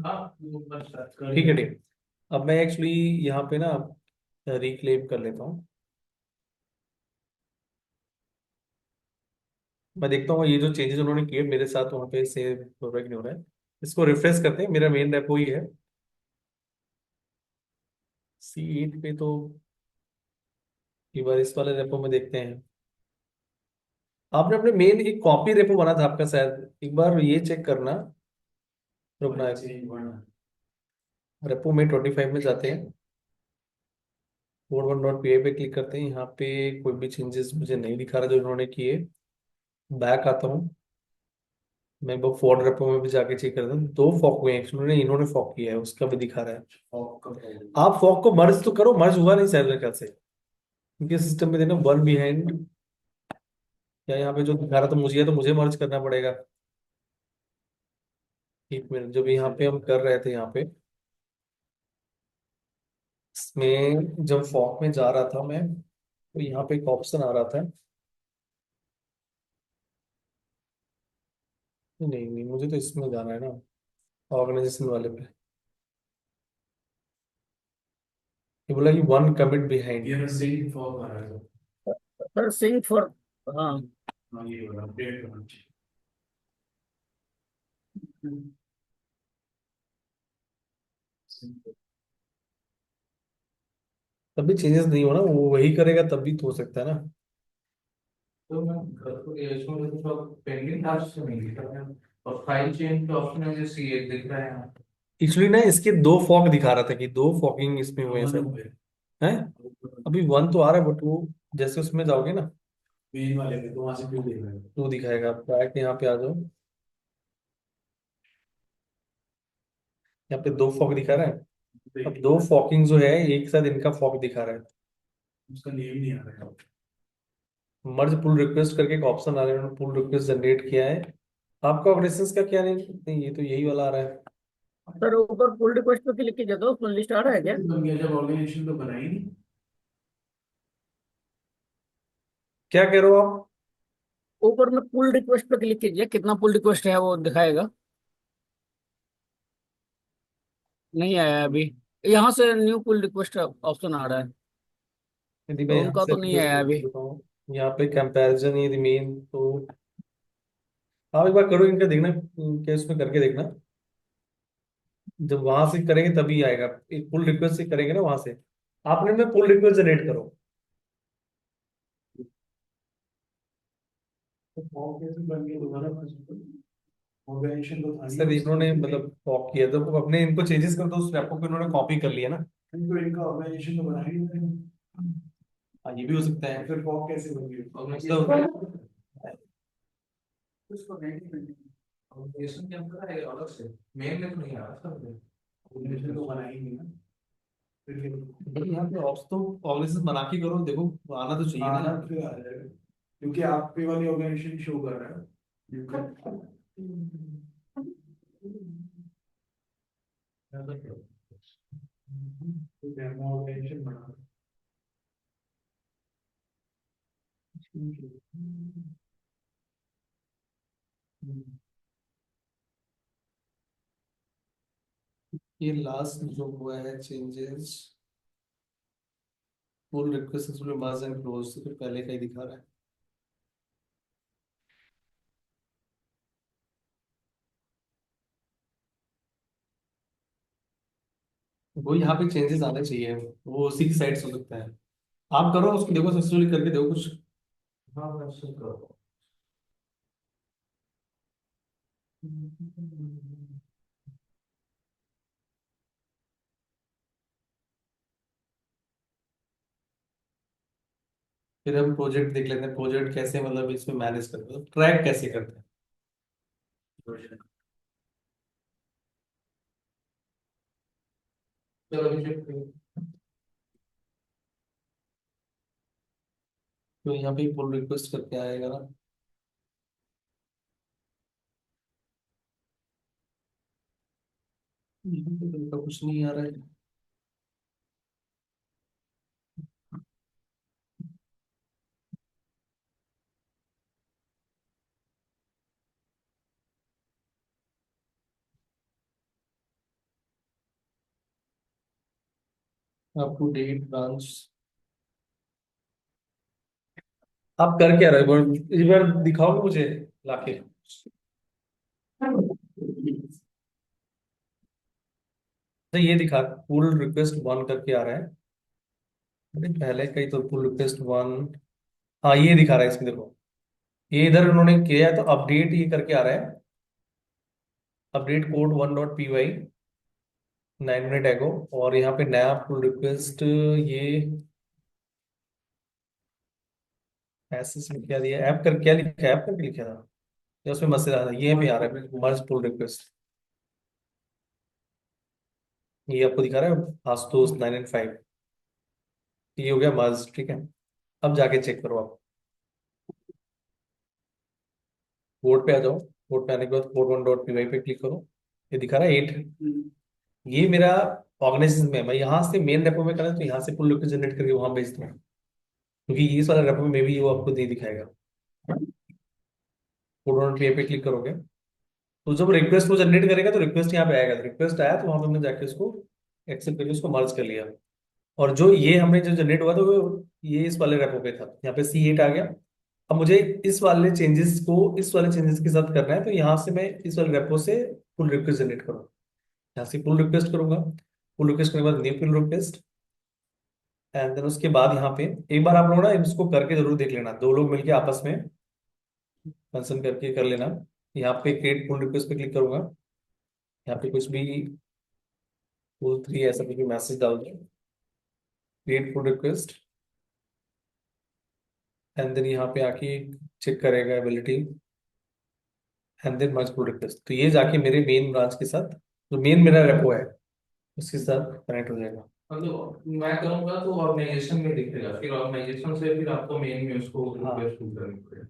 ठीक है ठीक। अब मैं एक्चुअली यहाँ पे ना रिक्लेम कर लेता हूँ। मैं देखता हूँ ये जो चेंजेस उन्होंने किए मेरे साथ वहाँ पे सेव हो रहा है कि नहीं हो रहा है। इसको रिफ्रेश करते हैं, मेरा मेन रेपो ही है। C8 पे तो एक बार इस वाले रेपो में देखते हैं। आपने अपने मेन एक कॉपी रेपो बना था आपका शायद, एक बार ये चेक करना। रुकना, रेपो में 25 में जाते हैं, code1.py पे क्लिक करते हैं। यहाँ पे कोई भी चेंजेस मुझे नहीं दिखा रहा जो इन्होंने किए। बैक आता हूँ, मैं वो फॉर्ड रेपो में भी जाके चेक करता हूँ। 2 फॉक हुए एक्चुअली, इन्होंने फॉक किया है उसका भी दिखा रहा है। आप फॉक को मर्ज तो करो, मर्ज हुआ नहीं शायद मेरे ख्याल से, क्योंकि सिस्टम में देना 1 बिहाइंड। या यहाँ पे जो दिखा रहा था मुझे, तो मुझे मर्ज करना पड़ेगा। एक मिनट, जब यहाँ पे हम कर रहे थे यहाँ पे इसमें जब फॉक में जा रहा था मैं, तो यहाँ पे एक ऑप्शन आ रहा था। नहीं नहीं, मुझे तो इसमें जाना है ना, ऑर्गेनाइजेशन वाले पे। ये बोला कि 1 कमिट बिहाइंड। ये सिंक फॉग आ रहा है सर सिंक फॉर, हाँ। हाँ ये वाला अपडेट करना चाहिए तब भी चेंजेस नहीं हो ना, वो वही करेगा तब भी तो हो सकता है ना। तो मैं इसमें तो पेंडिंग टास्क से नहीं दिख रहा है और फाइल चेंज के ऑप्शन में जैसे ये दिख रहा है यहाँ एक्चुअली ना इसके 2 फॉक दिखा रहा था कि 2 फॉकिंग इसमें हुए हैं सर। हैं, अभी 1 तो आ रहा है, बट वो जैसे उसमें जाओगे ना मेन वाले में तो वहां से क्यों दिख रहा है 2 दिखाएगा। आप बैक यहाँ पे आ जाओ, यहाँ पे 2 फॉक दिखा रहा है। अब 2 फॉकिंग जो है एक साथ इनका फॉक दिखा रहा है। उसका नेम नहीं आ रहा है मर्ज पुल रिक्वेस्ट करके एक ऑप्शन आ रहा है, उन्होंने पुल रिक्वेस्ट जनरेट किया है। आपका ऑपरेशंस का क्या, नहीं ये तो यही वाला आ रहा है। सर ऊपर पुल रिक्वेस्ट पे क्लिक कीजिए तो उसमें लिस्ट आ रहा है क्या? बन गया जब ऑर्गेनाइजेशन तो बना ही नहीं क्या कह रहे हो आप? ऊपर में पुल रिक्वेस्ट पे क्लिक कीजिए, कितना पुल रिक्वेस्ट है वो दिखाएगा। नहीं आया अभी। यहाँ से न्यू पुल रिक्वेस्ट ऑप्शन आ रहा है, यदि मैं तो यहाँ उनका से तो नहीं रिक्वेस्ट आया अभी। करता हूँ, यहाँ पे कंपैरिजन यदि मेन तो आप एक बार करो इनका, देखना क्या इसमें करके देखना। जब वहां से करेंगे तभी आएगा, एक पुल रिक्वेस्ट से करेंगे ना वहां से। आपने में पुल रिक्वेस्ट जनरेट करो। तो फॉर्म कैसे बन गया दोबारा? ऑर्गेनाइजेशन तो था नहीं सर उसमें। इन्होंने मतलब कॉपी किया तो अपने इनको चेंजेस कर दो, उस रेपो को इन्होंने कॉपी कर लिया ना। तो इनका ऑर्गेनाइजेशन तो बना ही नहीं था। हाँ ये भी हो सकता है। फिर फॉर्म कैसे बन गया? और मैं मतलब उसको नहीं ऑर्गेनाइजेशन क्या कर रहा है अलग से, मेन में तो नहीं आ रहा सब। ऑर्गेनाइजेशन तो बना ही नहीं ना। फिर भाई यहाँ पे ऑप्स तो ऑर्गेनाइजेशन बना के करो, देखो आना तो चाहिए आना ना। फिर आ जाएगा, क्योंकि आपके वाली ऑर्गेनाइजेशन शो कर रहा है। तो डेमो ऑर्गेनाइजेशन बना। ये लास्ट जो हुआ है changes, pull request successfully merge and close, तो फिर पहले का ही दिखा रहा है। वो यहाँ पे चेंजेस आने चाहिए, वो उसी की साइड से हो सकता है। आप करो उसको, देखो सक्सेसफुली करके देखो कुछ। हाँ मैं सब करो। फिर हम प्रोजेक्ट देख लेते हैं, प्रोजेक्ट कैसे मतलब इसमें मैनेज करते हैं, ट्रैक कैसे करते हैं। चलो अभी check करो। तो यहाँ पे पुल रिक्वेस्ट करके आएगा ना। यहाँ पे तो इनका कुछ नहीं आ रहा है। Up to date branch. आप कर क्या रहे हो इस बार दिखाओगे मुझे लाके। तो ये दिखा, पुल रिक्वेस्ट वन करके आ रहा है। अरे पहले का ही तो पुल रिक्वेस्ट वन। हाँ ये दिखा रहा है इसमें, देखो ये इधर उन्होंने किया है तो अपडेट ये करके आ रहा है। अपडेट कोड 1.py 9 मिनट एगो। और यहाँ पे नया पुल रिक्वेस्ट ये ऐसे से क्या दिया, ऐप कर क्या लिखा है, ऐप करके लिखा था या उसमें मैसेज आ रहा है, ये भी आ रहा है मर्ज पुल रिक्वेस्ट। ये आपको दिखा रहा है आशुतोष 9 and 5। ये हो गया मर्ज, ठीक है। अब जाके चेक करो आप, बोर्ड पे आ जाओ। बोर्ड पे आने के बाद कोड 1.py पे क्लिक करो। ये दिखा रहा है 8। ये मेरा ऑर्गेनाइजेशन में है। मैं यहाँ से मेन रेपो में करा तो यहाँ से पुल रिक्वेस्ट जनरेट करके वहां भेजता हूँ, क्योंकि इस वाला रेपो में भी वो आपको नहीं दिखाएगा। कोड 1.py पे क्लिक करोगे तो जब रिक्वेस्ट को जनरेट करेगा तो रिक्वेस्ट यहाँ पे आएगा, रिक्वेस्ट आया तो वहां पे हमने जाके उसको एक्सेप्ट करके उसको मर्ज कर लिया। और जो ये हमने जो जनरेट हुआ था वो ये इस वाले रेपो पे था, यहाँ पे C8 आ गया। अब मुझे इस वाले चेंजेस को इस वाले चेंजेस के साथ करना है, तो यहाँ से मैं इस वाले रेपो से पुल रिक्वेस्ट जनरेट करूँ। यहाँ से पुल रिक्वेस्ट करूंगा। पुल रिक्वेस्ट करने के बाद new pull request. And then उसके बाद यहाँ पे एक बार आप लोग ना इसको करके जरूर देख लेना, दो लोग मिलके आपस में कंसर्न करके कर लेना। यहाँ पे क्रिएट पुल रिक्वेस्ट पे क्लिक करूंगा। यहाँ पे कुछ भी पुल 3 ऐसा कुछ भी मैसेज डाल दो, create pull request. And then यहाँ पे आके चेक करेगा ability. And then merge pull request, तो ये जाके मेरे मेन ब्रांच के साथ, जो मेन मेरा रेपो है उसके साथ कनेक्ट हो जाएगा। मतलब मैं करूंगा तो ऑर्गेनाइजेशन में दिखेगा, फिर ऑर्गेनाइजेशन से फिर आपको मेन में उसको हाँ रिक्वेस्ट करनी पड़ेगा।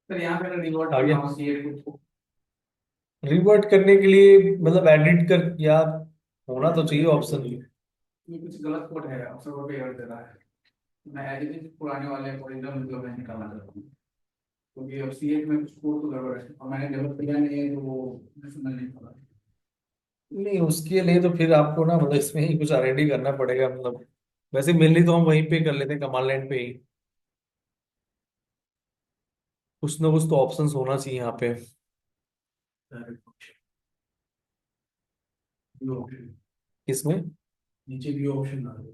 सर यहाँ पे रिवॉर्ड आ करना गया। हो C8 कुछ रिवर्ट करने के लिए मतलब एडिट कर या होना तो चाहिए ऑप्शन। ये कुछ गलत कोड है, सर्वर पे एरर दे रहा है। मैं एज इट इज पुराने वाले ओरिजिनल मतलब मैं निकालना चाहता हूँ, क्योंकि अब C8 में कुछ कोड तो गड़बड़ है और मैंने डेवलप किया नहीं है, तो वो मैं समझ नहीं पा रहा। नहीं, उसके लिए तो फिर आपको ना मतलब इसमें ही कुछ R&D करना पड़ेगा, मतलब वैसे मेनली तो हम वहीं पे कर लेते हैं, कमांड लाइन पे ही। कुछ ना कुछ तो ऑप्शंस होना चाहिए यहाँ पे। इसमें नीचे व्यू ऑप्शन आ रहा है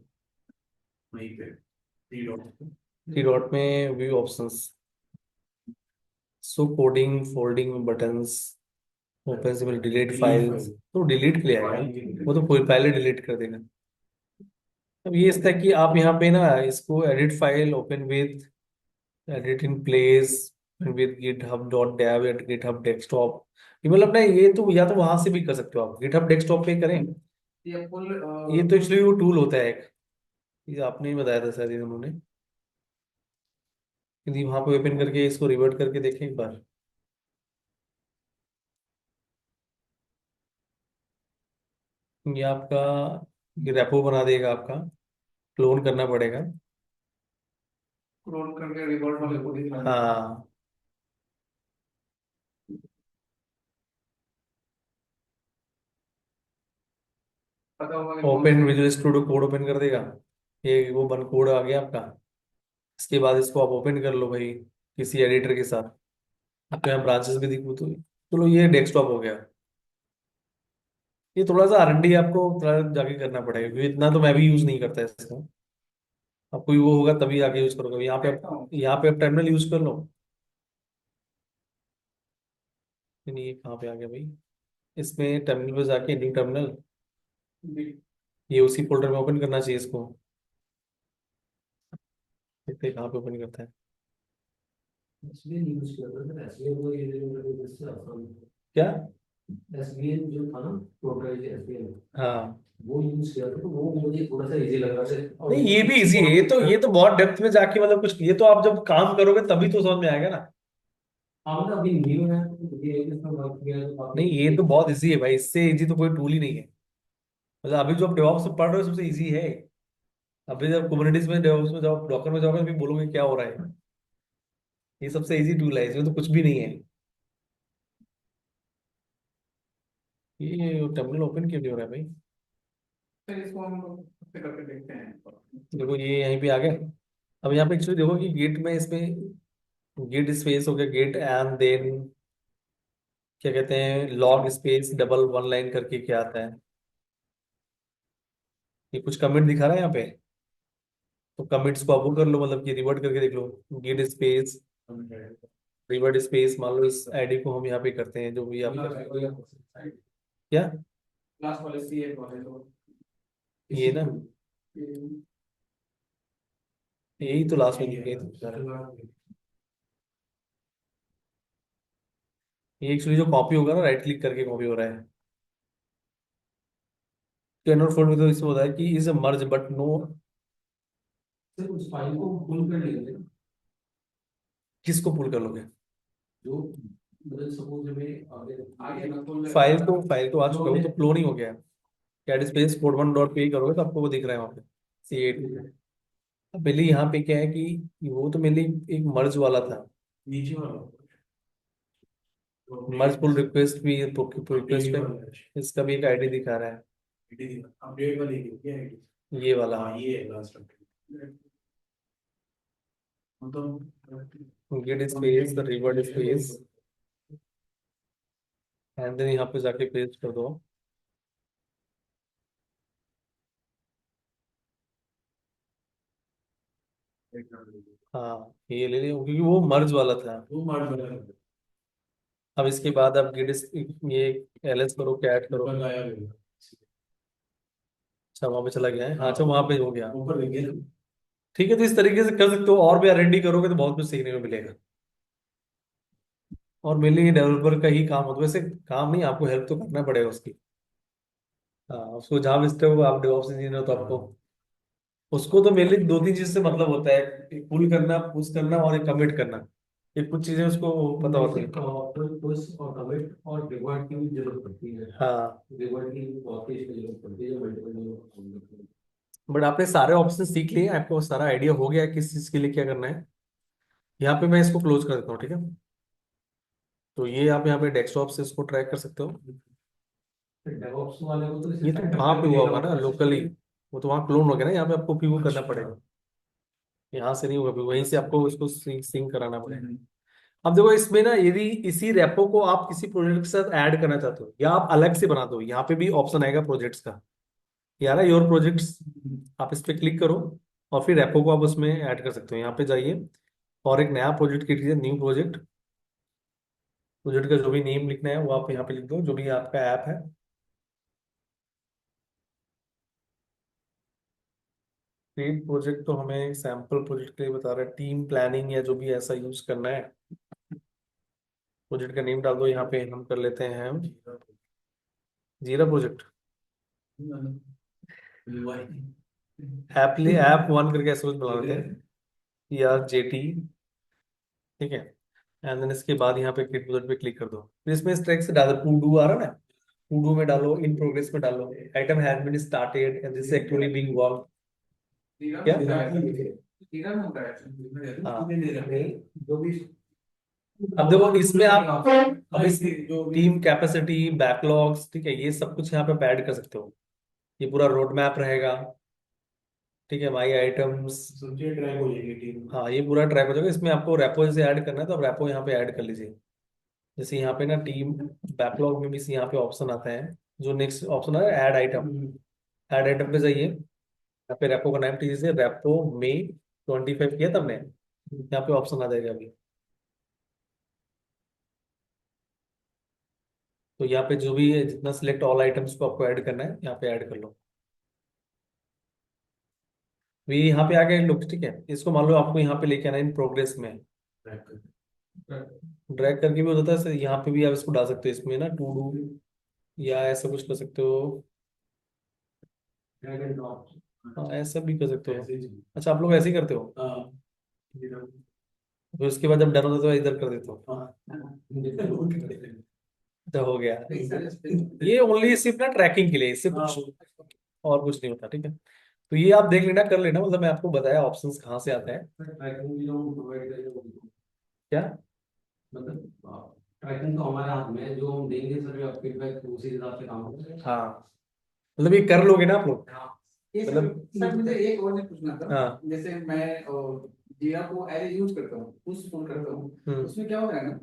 वहीं पे, थ्री डॉट पे। थ्री डॉट में व्यू ऑप्शंस, सो कोडिंग फोल्डिंग बटन्स, ओपन से डिलीट डिलीट फाइल्स, फाइल, तो डिलीट के लिए आएगा फाइल ना, के वो तो लिए। कोई पहले डिलीट कर देगा। अब ये इसका कि आप यहाँ पे ना इसको edit file open with, edit in place with GitHub dot dev या गिटहब डेस्कटॉप, ये मतलब ना ये तो या तो वहां से भी कर सकते हो आप, गिटहब डेस्कटॉप पे करें। ये फुल ये तो एक्चुअली वो टूल होता है एक, ये आपने ही बताया था शायद ये उन्होंने, यदि वहां पे ओपन करके इसको रिवर्ट करके देखें एक बार। ये आपका ये रेपो बना देगा आपका, क्लोन करना पड़ेगा। क्लोन करके रिवॉल्ट वाले को दिखा देगा। हाँ, पता होगा कि कौन ओपन से। विजुअल स्टूडियो कोड ओपन कर देगा, ये वो बन कोड आ गया आपका। इसके बाद इसको आप ओपन कर लो भाई किसी एडिटर के साथ, आपके यहाँ ब्रांचेस भी दिखो तो चलो ये डेस्कटॉप हो गया। ये थोड़ा सा R&D आपको थोड़ा जाके करना पड़ेगा, क्योंकि इतना तो मैं भी यूज नहीं करता इसको। आपको वो होगा तभी आगे यूज करोगे, देखता हूँ। यहाँ पे आप टर्मिनल यूज कर लो। नहीं, ये कहाँ पे आ गया भाई, इसमें टर्मिनल पे जाके न्यू टर्मिनल, ये उसी फोल्डर में ओपन करना चाहिए इसको। देखते हैं कहाँ पे ओपन करता है। एसबीएन यूज कर रहा था, एसबीएन को ये जो इससे आसान, क्या? एसबीएन जो था ना, टोटल एसबीएन, हाँ, वो यूज किया था तो वो मुझे थोड़ा सा इजी लग रहा था। और नहीं ये भी इजी है, ये तो बहुत डेप्थ में जाके मतलब कुछ, ये तो आप जब काम करोगे तभी तो समझ में आएगा ना। हम ना अभी न्यू है तो ये इसमें वर्क किया है तो काफी नहीं ये तो बहुत इजी है भाई, इससे इजी तो कोई टूल ही नहीं है। मतलब अभी जो आप डेवऑप्स में पढ़ रहे हो सबसे इजी है। अभी जब कुबरनेटिस में डेवऑप्स में जाओ, डॉकर में जाओगे तो फिर बोलोगे क्या हो रहा है। ये सबसे इजी टूल है, इसमें तो कुछ भी नहीं है। ये टर्मिनल ओपन क्यों नहीं हो रहा है भाई? फिर इसको हम लोग से करके देखते हैं। देखो ये यहीं पे आ गया। अब यहाँ पे एक्चुअली देखो कि गेट में इसमें गेट स्पेस हो गया, गेट एंड देन क्या कहते हैं log space double one line करके क्या आता है, ये कुछ कमेंट दिखा रहा है यहाँ पे। तो कमेंट्स को आप वो कर लो, मतलब कि रिवर्ट करके देख लो, गेट स्पेस रिवर्ट स्पेस, मान लो इस आईडी को हम यहाँ पे करते हैं जो भी आप क्या, लास्ट वाले सी वाले तो ये ना, ये- यही तो लास्ट में दिखे। ये एक्चुअली जो कॉपी होगा ना, राइट क्लिक करके कॉपी हो रहा है। कैनॉट फोल्ड में तो इसमें होता है कि इज मर्ज बट नो, सिर्फ उस फाइल को पुल कर लेंगे किसको पुल कर लोगे? जो, मतलब सपोज हमें आगे आगे ना खोल ले। फाइल तो आ चुका है, वो तो क्लोन ही हो गया है। Cat space code one dot पे करोगे तो आपको वो दिख रहा है वहाँ पे C8। अब पहले यहाँ पे क्या है कि वो तो मेनली एक मर्ज वाला था, नीचे वाला मर्ज पुल रिक्वेस्ट भी रिक्वेस्ट अपडेट पे वाला इसका भी एक आईडी दिखा रहा है, अपडेट वाली क्या है? ये वाला। हाँ ये है लास्ट अपडेट, मतलब git space revert space and then यहाँ पे जाके पेस्ट कर दो। हाँ ये ले लियो क्योंकि वो मर्ज वाला था। वो मार बना अब इसके बाद आप गेट ये एलएस करो, कैट करो। ऊपर गायब हो गया, अच्छा वहां पे चला गया है, हाँ अच्छा वहां पे हो गया। ऊपर लग गया। ठीक है, तो इस तरीके से कर सकते हो, और भी R&D करोगे तो बहुत कुछ सीखने को मिलेगा। और मेनली डेवलपर का ही काम होता है, वैसे काम नहीं, आपको हेल्प तो करना पड़ेगा उसकी। हाँ, उसको जहाँ भेजते हो आप डेवऑप्स इंजीनियर हो तो आपको उसको तो मेनली दो तीन चीज से मतलब होता है, एक पुल करना, पुश करना और एक कमिट करना, ये कुछ चीजें उसको पता होती बेसिक है। पुश और कमिट और रिवर्ट की भी जरूरत पड़ती है। हाँ, रिवर्ट की बहुत तेज की जरूरत पड़ती है जो मल्टीपल जरूरत। बट आपने सारे ऑप्शन सीख लिए, आपको सारा आइडिया हो गया है किस चीज के लिए क्या करना है। यहाँ पे मैं इसको क्लोज कर देता हूँ, ठीक है। तो ये आप यहाँ पे डेस्कटॉप से इसको ट्रैक कर सकते हो। डेवऑप्स वाले को तो इसे ये तो सेटअप वहां पे करके हुआ देगा होगा ना आपका लोकली, सिस्टम। वो तो वहाँ क्लोन हो गया ना, यहाँ पे आपको पीओ करना अच्छा। पड़ेगा। यहाँ से नहीं होगा, फिर वहीं से आपको उसको सिंक कराना पड़ेगा। हम्म। अब देखो इसमें ना, यदि इसी रेपो को आप किसी प्रोजेक्ट के साथ ऐड करना चाहते हो या आप अलग से बना दो, यहाँ पे भी ऑप्शन आएगा प्रोजेक्ट्स का, यार योर प्रोजेक्ट्स, आप इस पे क्लिक करो और फिर रेपो को आप उसमें ऐड कर सकते हो। यहाँ पे जाइए और एक नया प्रोजेक्ट क्रिएट कीजिए, न्यू प्रोजेक्ट। प्रोजेक्ट का जो भी नेम लिखना है वो आप यहाँ पे लिख दो, जो भी आपका ऐप है। क्रिएट प्रोजेक्ट तो हमें सैम्पल प्रोजेक्ट के लिए बता रहा है, टीम प्लानिंग या जो भी ऐसा यूज करना है। प्रोजेक्ट का नेम डाल दो, यहाँ पे हम कर लेते हैं जीरा प्रोजेक्ट। ऐप ले ऐप वन करके ऐसे कुछ बना लेते हैं, या जेटी। ठीक है, एंड देन इसके बाद यहाँ पे क्रिएट प्रोजेक्ट पे क्लिक कर दो। फिर इसमें इस ट्रैक से डालो, टू डू आ रहा है ना, टू डू में डालो, इन प्रोग्रेस में डालो, item has been started and this actually being work. तीरा क्या? में होता है, तीरा में होता है। हाँ। जो भी अब देखो इसमें आप अब इस टीम कैपेसिटी, बैकलॉग्स, ठीक है, ये सब कुछ यहाँ पे ऐड कर सकते हो। ये पूरा रोड मैप रहेगा, ठीक है, माई आइटम्स। सब्जी ट्रैक हो जाएगी टीम। हाँ, ये पूरा ट्रैक हो जाएगा। इसमें आपको रेपो जैसे ऐड करना है तो आप रेपो यहाँ पे ऐड कर लीजिए। जैसे यहाँ पे ना टीम बैकलॉग में भी यहाँ पे ऑप्शन आता है, जो नेक्स्ट ऑप्शन है ऐड आइटम। ऐड आइटम पे जाइए, यहाँ पे रेपो का नाम दीजिए, रेपो में 25 किया तब ने, यहाँ पे ऑप्शन आ जाएगा अभी। तो यहाँ पे जो भी है, जितना सिलेक्ट ऑल आइटम्स को आपको ऐड करना है यहाँ पे ऐड कर लो। तो ये यहाँ पे आ गए लोग, ठीक है। इसको मान लो आपको यहाँ पे लेके आना है इन प्रोग्रेस में, ड्रैग करके भी हो जाता है। यहाँ पे भी आप इसको डाल सकते हो इसमें ना, टू डू या ऐसा कुछ कर सकते हो। Drag and drop. हाँ, ऐसा भी कर सकते हो। ऐसे ही। अच्छा, आप लोग ऐसे ही करते हो? हाँ। तो इसके बाद जब डन होता है तो इधर कर देते हो। हाँ। तो हो गया। कई सारे space- ये ओनली सिर्फ ना ट्रैकिंग के लिए, इससे कुछ और कुछ नहीं होता, ठीक है। तो ये आप देख लेना, कर लेना, मतलब मैं आपको बताया ऑप्शंस कहाँ से आते हैं। ट्रैकिंग भी जो प्रोवाइड करेगा क्या? मतलब ट्रैकिंग तो हमारे हाथ में है, जो हम देंगे सर फीडबैक उसी हिसाब से काम होगा। हाँ, मतलब ये कर लोगे ना आप लोग? हाँ। ये सर मतलब सर मुझे एक और चीज पूछना था। हाँ। जैसे मैं जीरा को एज यूज करता हूँ, पुश पुल करता हूँ, हम्म। उसमें क्या होता है ना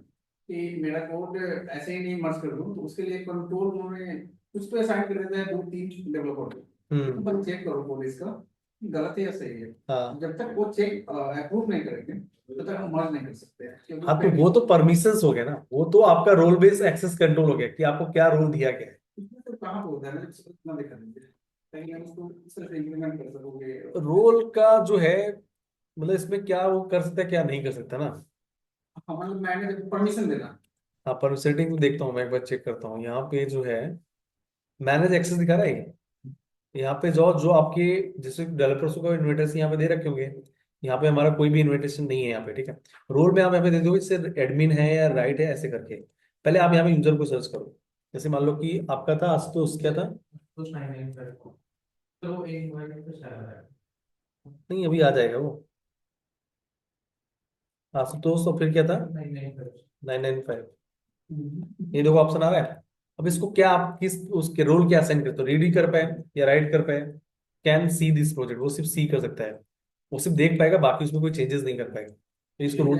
कि मेरा कोड ऐसे ही नहीं मर्ज कर दूँ, तो उसके लिए कंट्रोल उन्होंने कुछ तो असाइन कर देता है 2-3 डेवलपर को। तो पर चेक करो कोड इसका गलत है या सही है। हाँ। जब तक वो चेक अप्रूव नहीं करेंगे तब तक हम मर्ज नहीं कर सकते हैं, क्योंकि हाँ, तो वो तो परमिशंस हो गया ना, वो तो आपका रोल बेस्ड एक्सेस कंट्रोल हो गया कि आपको क्या रोल दिया गया है। उसमें तो कहाँ पे होता है, मैंने इतना देखा नहीं है। कहीं हम उसको इस तरह से इम्प्लीमेंट कर सकोगे। रोल का जो है, मतलब इसमें क्या वो कर सकता है क्या नहीं कर सकता ना। हाँ मतलब मैंने परमिशन देना। हाँ, पर सेटिंग देखता हूँ मैं, एक बार चेक करता हूँ। यहाँ पे जो है मैनेज एक्सेस दिखा रहा है ये। यहाँ पे जो जो आपके जैसे डेवलपर्स को इन्विटेशन यहाँ पे दे रखे होंगे, यहाँ पे हमारा कोई भी इन्विटेशन नहीं है यहाँ पे, ठीक है। रोल में आप यहाँ पे दे दोगे जैसे एडमिन है या राइट है ऐसे करके। पहले आप यहाँ पे यूजर को सर्च करो, जैसे मान लो कि आपका था आशुतोष, क्या था? कुछ नहीं नहीं सर तो एक मिनट तो शायद है नहीं, अभी आ जाएगा वो, आशुतोष। और फिर क्या था? नहीं नहीं सर 995। ये देखो ऑप्शन आ रहा है। अब इसको क्या आप किस उसके रोल क्या असाइन करते हो, रीड ही कर पाए या राइट कर पाए? कैन सी दिस प्रोजेक्ट, वो सिर्फ सी कर सकता है, वो सिर्फ देख पाएगा, बाकी उसमें कोई चेंजेस नहीं कर पाएगा। तो इसको रोल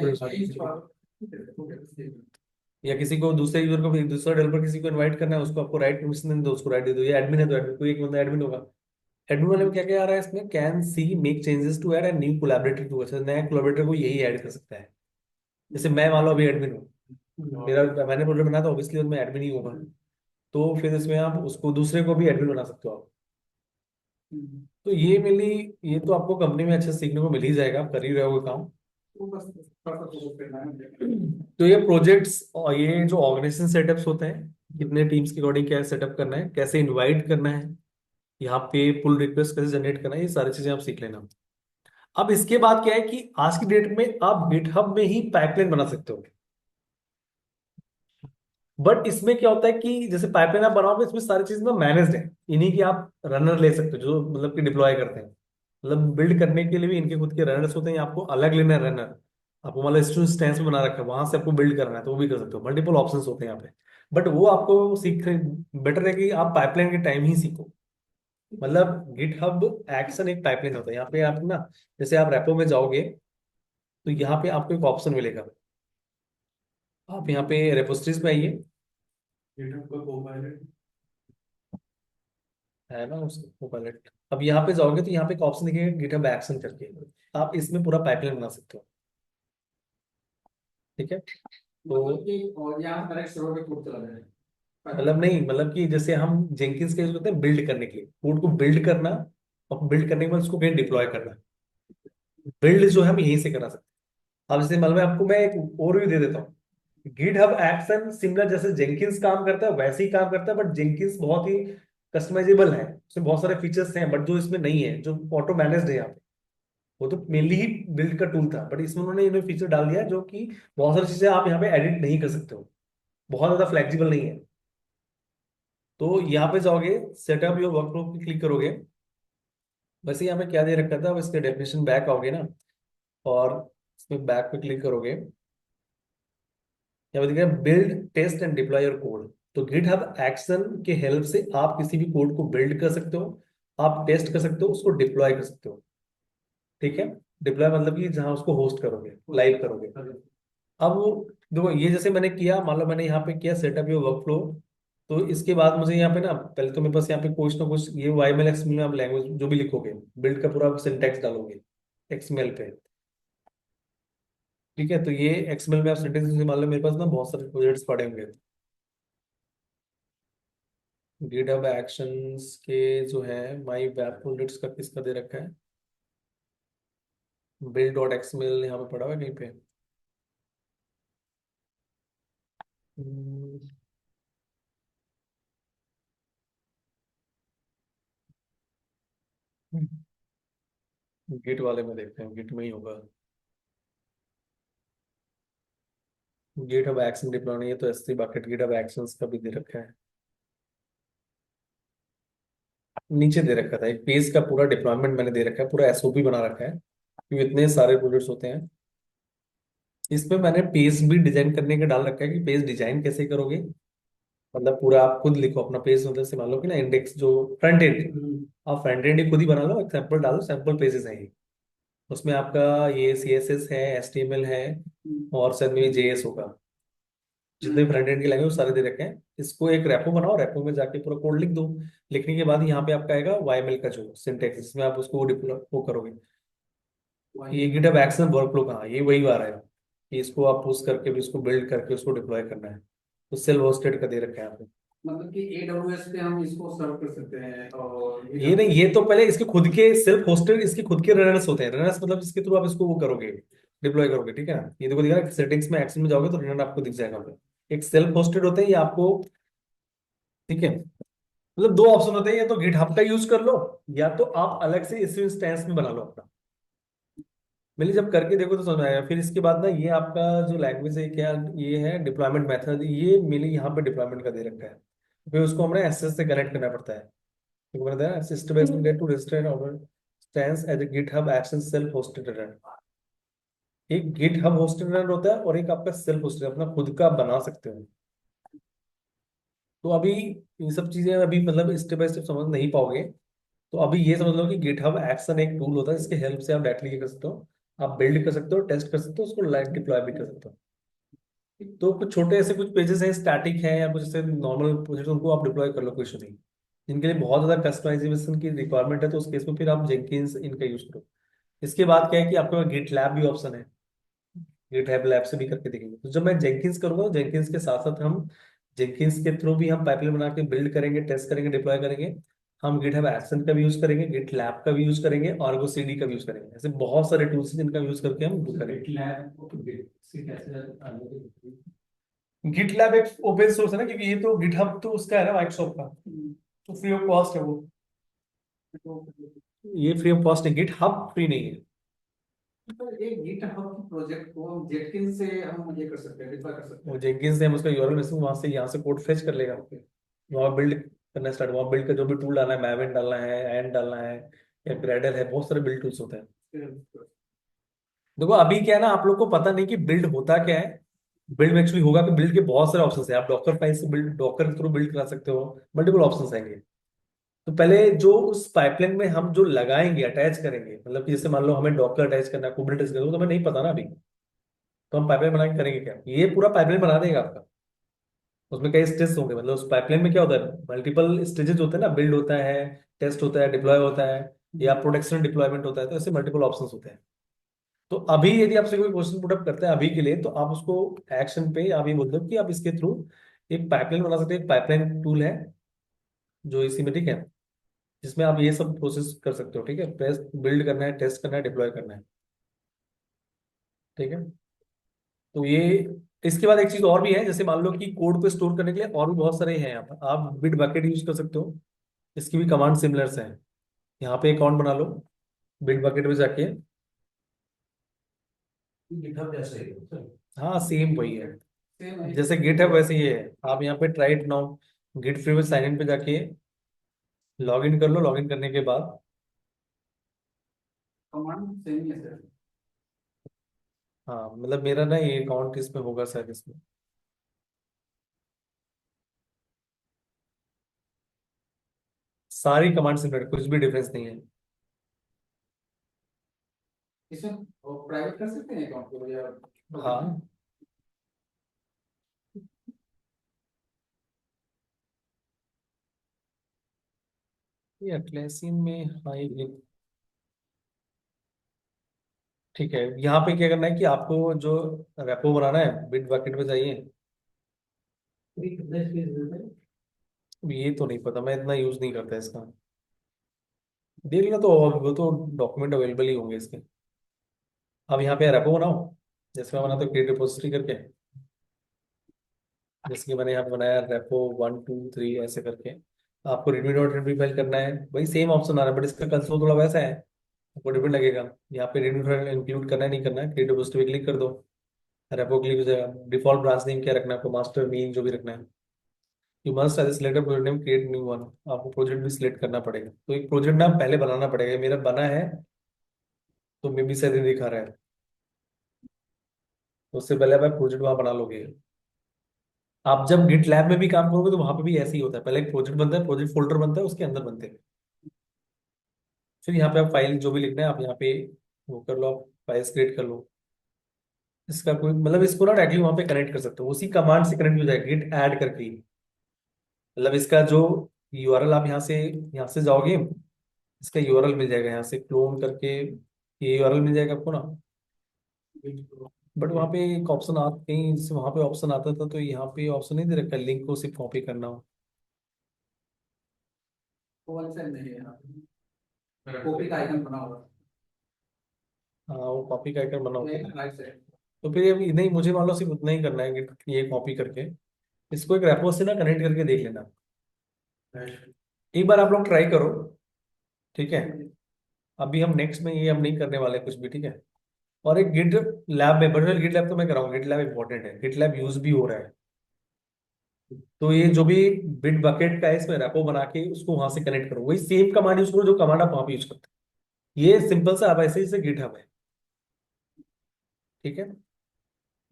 या किसी को दूसरे यूजर को, दूसरा डेवलपर किसी को इनवाइट करना है, उसको आपको राइट परमिशन देना, तो उसको राइट दे दो। या एडमिन है तो एडमिन, कोई एक बंदा एडमिन होगा। एडमिन वाले में क्या क्या आ रहा है इसमें, can see make changes to add and new collaborator to, अच्छा नया कोलैबोरेटर को यही ऐड कर सकता है। जैसे मैं मान लो अभी एडमिन हूँ, मेरा मैंने प्रोजेक्ट बनाया था, ऑब्वियसली मैं एडमिन ही होगा। तो फिर इसमें आप उसको दूसरे को भी एडमिन बना सकते हो आप। तो ये मिली, ये तो आपको कंपनी में अच्छे से सीखने को मिल ही जाएगा, आप कर ही रहे हो काम। तो बस थोड़ा सा फोकस करना है। तो ये प्रोजेक्ट्स और ये जो ऑर्गेनाइजेशन सेटअप्स होते हैं, कितने टीम्स के अकॉर्डिंग क्या सेटअप करना है, कैसे इनवाइट करना है, यहाँ पे पुल रिक्वेस्ट कैसे जनरेट करना है, ये सारी चीजें आप सीख लेना। अब इसके बाद क्या है कि आज की डेट में आप गिटहब में ही पाइपलाइन बना सकते हो। बट इसमें क्या होता है कि जैसे पाइपलाइन आप बनाओगे, इसमें सारी चीज ना मैनेज्ड है, इन्हीं की आप रनर ले सकते हो जो मतलब कि डिप्लॉय करते हैं। मतलब बिल्ड करने के लिए भी इनके खुद के रनर्स होते हैं, आपको अलग लेना है रनर। आपको मतलब इंस्टेंस में बना रखा है, वहां से आपको बिल्ड करना है तो वो भी कर सकते हो। मल्टीपल ऑप्शंस होते हैं यहाँ पे। बट वो आपको सीख, बेटर है कि आप पाइपलाइन के टाइम ही सीखो। मतलब गिटहब एक्शन एक पाइपलाइन होता है। यहाँ पे आप ना, जैसे आप रेपो में जाओगे तो यहाँ पे आपको एक ऑप्शन मिलेगा। आप यहाँ पे रेपोस्ट्रीज में आइए, GitHub का Copilot। है ना उसको पायलट। अब यहाँ पे जाओगे तो यहाँ पे एक ऑप्शन दिखेगा गिटहब एक्शन करके, आप इसमें पूरा पाइपलाइन बना सकते हो। ठीक है, तो मतलब कि और यहाँ डायरेक्ट सर्वर पे कोड चला जाएगा। मतलब नहीं, मतलब कि जैसे हम जेंकिंस का यूज करते हैं बिल्ड करने के लिए, कोड को बिल्ड करना, और बिल्ड करने के बाद उसको कहीं डिप्लॉय करना। बिल्ड जो है हम यहीं से करा सकते हैं। अब जैसे मतलब आपको मैं एक और भी दे देता हूँ, गिटहब एक्शन सिमिलर जैसे जेंकिंस काम करता है वैसे ही काम करता है, बट जेंकिंस बहुत ही कस्टमाइजेबल है, उसमें बहुत सारे फीचर्स हैं, बट जो इसमें नहीं है, जो ऑटो मैनेज्ड है यहाँ पे। वो तो मेनली ही बिल्ड का टूल था, बट इसमें उन्होंने इन्हें फीचर डाल दिया जो कि बहुत सारी चीजें आप यहाँ पे एडिट नहीं कर सकते हो, बहुत ज्यादा फ्लेक्सिबल नहीं है। तो यहाँ पे जाओगे, सेटअप योर वर्कफ्लो पे क्लिक करोगे। वैसे यहाँ पे क्या दे रखा था, अब इसके डेफिनेशन बैक आओगे ना, और इसमें बैक पे क्लिक करोगे, यहाँ पे दिख रहा है build test and deploy your code. तो गिटहब एक्शन के हेल्प से आप किसी भी कोड को बिल्ड कर सकते हो, आप टेस्ट कर सकते हो, उसको डिप्लॉय कर सकते हो। ठीक है, डिप्लॉय मतलब कि जहां उसको होस्ट करोगे, लाइव करोगे। अब वो देखो, ये जैसे मैंने किया, मान लो मैंने यहाँ पे किया सेटअप योर वर्कफ्लो, तो इसके बाद मुझे यहाँ पे ना, पहले तो मेरे पास यहाँ पे कुछ ना कुछ ये YML XML में आप लैंग्वेज जो भी लिखोगे, बिल्ड का पूरा सिंटैक्स डालोगे XML पे। ठीक है, तो ये XML में आप सिंटैक्स, मान लो मेरे पास ना बहुत सारे प्रोजेक्ट्स पड़े होंगे। गिटहब एक्शंस के जो है, माई वेब प्रोजेक्ट्स का किसका दे रखा है, बिल्ड डॉट XML यहाँ पे पड़ा हुआ है कहीं पे। गिट वाले में देखते हैं, गिट में ही होगा। गिटहब एक्शन डिप्लॉय नहीं है तो S3 बकेट गिटहब एक्शंस का भी दे रखा है। नीचे दे रखा था एक पेज का पूरा डिप्लॉयमेंट मैंने दे रखा है, पूरा SOP बना रखा है, क्योंकि इतने सारे प्रोजेक्ट्स होते हैं। इसमें मैंने पेज भी डिजाइन करने का डाल रखा है कि पेज डिजाइन कैसे करोगे। मतलब पूरा आप खुद लिखो अपना पेज, मतलब से मान लो कि ना इंडेक्स जो फ्रंट एंड, आप फ्रंट एंड ही खुद ही बना लो, एक सैंपल डालो, सैंपल पेजेस हैं ये। उसमें आपका ये CSS है, HTML है, और शायद में JS होगा। जितने फ्रंट एंड की लैंग्वेज सारे दे रखे हैं। इसको एक रेपो बनाओ, रेपो में जाके पूरा कोड लिख दो। लिखने के बाद यहाँ पे आपका आएगा YML का जो सिंटेक्स, जिसमें आप उसको डिप्लॉय वो करोगे। ये गिटहब एक्शन वर्कफ्लो कहाँ, ये वही आ रहा है कि इसको आप पुश करके भी इसको बिल्ड करके उसको डिप्लॉय करना है। तो सेल्फ होस्टेड का दे रखा है यहाँ पे। मतलब कि AWS पे हम इसको सर्व कर सकते हैं और ये नहीं, ये तो पहले इसके खुद के सेल्फ होस्टेड, इसके खुद के रनर्स होते हैं। रनर्स मतलब इसके थ्रू आप इसको वो करोगे, डिप्लॉय करोगे। ठीक है ना, ये देखो दिखा सेटिंग्स में एक्शन में जाओगे तो रनर आपको दिख जाएगा पे। एक सेल्फ होस्टेड होते हैं ये आपको। ठीक है, मतलब दो ऑप्शन होते हैं, या तो गिटहब का यूज कर लो, या तो आप अलग से इस इंस्टेंस में बना लो अपना। मैंने जब करके देखो तो समझ में आएगा। फिर इसके बाद ना ये आपका जो लैंग्वेज है क्या, ये है डिप्लॉयमेंट मेथड, ये मेरे यहाँ पे डिप्लॉयमेंट का दे रखा है। फिर उसको हमने SS से कनेक्ट करना पड़ता है, क्योंकि मैंने बताया system base get to register our instance as a GitHub action self hosted run. एक गिटहब होस्टेड रन होता है, और एक आपका सेल्फ होस्टेड, अपना खुद का बना सकते हो। तो अभी ये सब चीजें अभी मतलब स्टेप बाय स्टेप समझ नहीं पाओगे। तो अभी ये समझ लो कि गिटहब एक्शन एक टूल होता है, इसके हेल्प से आप डायरेक्टली ये कर सकते हो, आप बिल्ड कर सकते हो, टेस्ट कर सकते हो, उसको लाइव डिप्लॉय भी कर सकते हो। तो कुछ छोटे ऐसे कुछ पेजेस हैं, स्टैटिक हैं, या कुछ ऐसे नॉर्मल प्रोजेक्ट, उनको आप डिप्लॉय कर लो, कोई इशू नहीं। जिनके लिए बहुत ज्यादा कस्टमाइजेशन की रिक्वायरमेंट है, तो उस केस में फिर आप जेंकिंस इनका यूज करो। इसके बाद क्या है कि आपके पास गिट लैब भी ऑप्शन है, गिट हैब लैब से भी करके देखेंगे। तो जब मैं जेंकिंस करूंगा, जेंकिंस के साथ साथ हम जेंकिंस के थ्रू भी हम पाइपलाइन बना के बिल्ड करेंगे, टेस्ट करेंगे, डिप्लॉय करेंगे। हम गिट हैब एक्शन का भी यूज करेंगे, गिट लैब का भी यूज करेंगे, और वो CD का भी यूज करेंगे। ऐसे बहुत सारे टूल्स हैं जिनका यूज करके हम वो करेंगे। गिट लैब एक ओपन सोर्स है ना, क्योंकि ये तो गिटहब तो उसका है ना, माइक्रोसॉफ्ट का, तो फ्री ऑफ कॉस्ट है वो। ये फ्री ऑफ कॉस्ट है, गिटहब फ्री नहीं है। तो ये GitHub की प्रोजेक्ट को हम जेटकिंस से हम ये कर सकते हैं, डिप्लॉय कर सकते वो हैं। जेंकिंस ने हम उसका URL भेजूंगा, वहां से यहाँ से कोड फेच कर लेगा, वहाँ बिल्ड करना स्टार्ट। वहाँ बिल्ड का जो भी टूल डालना है, मैविन डालना है, एंड डालना है, या ग्रेडल है, बहुत सारे बिल्ड टूल्स होते हैं। देखो अभी क्या है ना, आप लोग को पता नहीं कि बिल्ड होता क्या है, बिल्ड में एक्चुअली होगा कि बिल्ड के बहुत सारे ऑप्शन है, आप डॉकर फाइल से बिल्ड, डॉकर के थ्रू बिल्ड करा सकते हो, मल्टीपल ऑप्शन आएंगे। तो पहले जो उस पाइपलाइन में हम जो लगाएंगे, अटैच करेंगे, मतलब कि जैसे मान लो हमें डॉकर अटैच करना है, कुबरनेटिस करना है, तो हमें नहीं पता ना अभी, तो हम पाइपलाइन बना के करेंगे क्या? ये पूरा पाइपलाइन बना देगा आपका। उसमें कई स्टेज होंगे, मतलब उस पाइपलाइन में क्या होता है, मल्टीपल स्टेजेस होते हैं ना, बिल्ड होता है, टेस्ट होता है, डिप्लॉय होता है, या प्रोडक्शन डिप्लॉयमेंट होता है, तो ऐसे मल्टीपल ऑप्शंस होते हैं। तो अभी यदि आपसे कोई क्वेश्चन पुटअप करता है अभी के लिए, तो आप उसको एक्शन पे आप ये बोलते हो कि आप इसके थ्रू एक पाइपलाइन बना सकते हैं। एक पाइपलाइन टूल है जो इसी में, ठीक है, जिसमें आप ये सब प्रोसेस कर सकते हो, ठीक है, टेस्ट बिल्ड करना है, टेस्ट करना है, डिप्लॉय करना है, ठीक है। तो ये, इसके बाद एक चीज और भी है, जैसे मान लो कि कोड को स्टोर करने के लिए और भी बहुत सारे हैं यहाँ पर, आप बिट बकेट यूज कर सकते हो, इसकी भी कमांड सिमिलर से है। यहाँ पे अकाउंट बना लो बिट बकेट में जाके। गिटहब जैसे ही है। हाँ सेम वही है, सेम है। जैसे गिट है वैसे ही है। आप यहाँ पे try it now, git free में साइन इन पे जाके लॉग इन कर लो। लॉग इन करने के बाद कमांड सेम ही है सर। हाँ, मतलब मेरा ना ये अकाउंट इसमें होगा शायद, इसमें सारी कमांड से कुछ भी डिफरेंस नहीं है। इसमें प्राइवेट कर सकते हैं अकाउंट को या? हाँ ये अटलेसिन में, हाँ ये ठीक है। यहाँ पे क्या करना है कि आपको जो रेपो बनाना है, बिट बकेट में जाइए। ये कितने स्पेस देते हैं? अब ये तो नहीं पता, मैं इतना यूज नहीं करता इसका, देख लेना तो, वो तो डॉक्यूमेंट अवेलेबल ही होंगे इसके। अब यहाँ पे रेपो बनाओ, जैसे मैं बनाता हूँ क्रिएट रिपोजिटरी करके, जैसे कि मैंने यहाँ पे बनाया रेपो 1 2 3 ऐसे करके। आपको readme डॉट readme फाइल करना है, वही सेम ऑप्शन आ रहा है, बट इसका कंसोल थोड़ा वैसा है, आपको डिफरेंट लगेगा। यहाँ पे readme फाइल इंक्लूड करना है नहीं करना है, क्रिएट रिपोजिटरी पे क्लिक कर दो, रेपो क्लिक हो जाएगा। डिफॉल्ट ब्रांच नेम क्या रखना है आपको, मास्टर मीन जो भी रखना है। You must as select project name, create new one, आपको प्रोजेक्ट भी सिलेक्ट करना पड़ेगा। तो एक प्रोजेक्ट नाम पहले बनाना पड़ेगा, मेरा बना है तो मे बी शायद ये दिखा रहा है, तो उससे पहले आप प्रोजेक्ट वहां बना लोगे। आप जब गिट लैब में भी काम करोगे तो वहां पे भी ऐसे ही होता है, पहले एक प्रोजेक्ट बनता है, प्रोजेक्ट फोल्डर बनता है, उसके अंदर बनते हैं, फिर यहाँ पे आप फाइल जो भी लिखना है आप यहाँ पे वो कर लो, आप फाइल्स क्रिएट कर लो। इसका कोई मतलब, इसको ना डायरेक्टली वहां पे कनेक्ट कर सकते हो, उसी कमांड से कनेक्ट हो जाएगा, गिट ऐड करके ही। मतलब इसका जो यूआरएल, आप यहाँ से जाओगे, इसका यूआरएल मिल जाएगा, यहाँ से क्लोन करके ये यूआरएल मिल जाएगा आपको ना। बट वहाँ पे एक ऑप्शन आ, कहीं जैसे वहाँ पे ऑप्शन आता था, तो यहाँ पे ऑप्शन नहीं दे रखा, लिंक को सिर्फ कॉपी करना हो। वो वाले साइड नहीं है, कॉपी का आइकन बना हुआ हाँ वो कॉपी का आइकन बना होता है है। Right side. तो फिर ये नहीं, मुझे मान लो सिर्फ उतना ही करना है कि ये कॉपी करके इसको एक रेपो से ना कनेक्ट करके देख लेना। एक बार आप लोग ट्राई करो, ठीक है। अभी हम नेक्स्ट में ये हम नहीं करने वाले कुछ भी, ठीक है। और एक गिट लैब में, वर्चुअल गिट लैब तो मैं कराऊंगा, गिट लैब इंपॉर्टेंट है, गिट लैब यूज भी हो रहा है। तो ये जो भी बिट बकेट का है, इसमें रेपो बना के उसको वहां से कनेक्ट करो, वही सेम कमांड यूज करो जो कमांड आप वहां पे यूज करते हो। ये सिंपल सा, आप ऐसे ही से गिट हब है, ठीक है।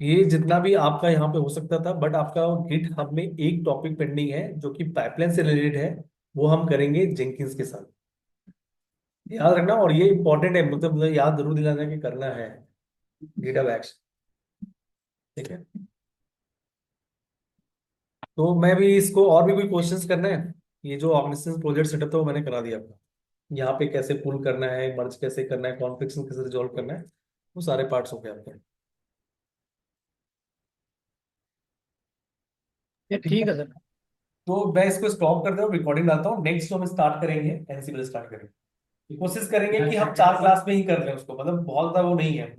ये जितना भी आपका यहाँ पे हो सकता था, बट आपका गिट हब में एक टॉपिक पेंडिंग है जो कि पाइपलाइन से रिलेटेड है, वो हम करेंगे जेंकिंस के साथ, याद रखना। और ये इंपॉर्टेंट है, मतलब याद जरूर दिलाना कि करना है गिटहब एक्शन, ठीक है। तो मैं भी इसको, और भी कोई क्वेश्चंस करना है, ये जो ऑर्गेनाइजेशन प्रोजेक्ट सेटअप था वो मैंने करा दिया आपको। यहाँ पे कैसे पुल करना है, मर्ज कैसे करना है, कॉन्फ्लिक्शन कैसे रिजॉल्व करना है, वो सारे पार्ट्स हो गए आपके। ये ठीक है सर। तो मैं इसको स्टॉप कर दे और रिकॉर्डिंग डालता हूँ। नेक्स्ट जो हम स्टार्ट करेंगे, एनसीबल स्टार्ट करेंगे, कोशिश करेंगे कि हम 4 क्लास में ही कर लें उसको, मतलब बहुत ज्यादा वो नहीं है,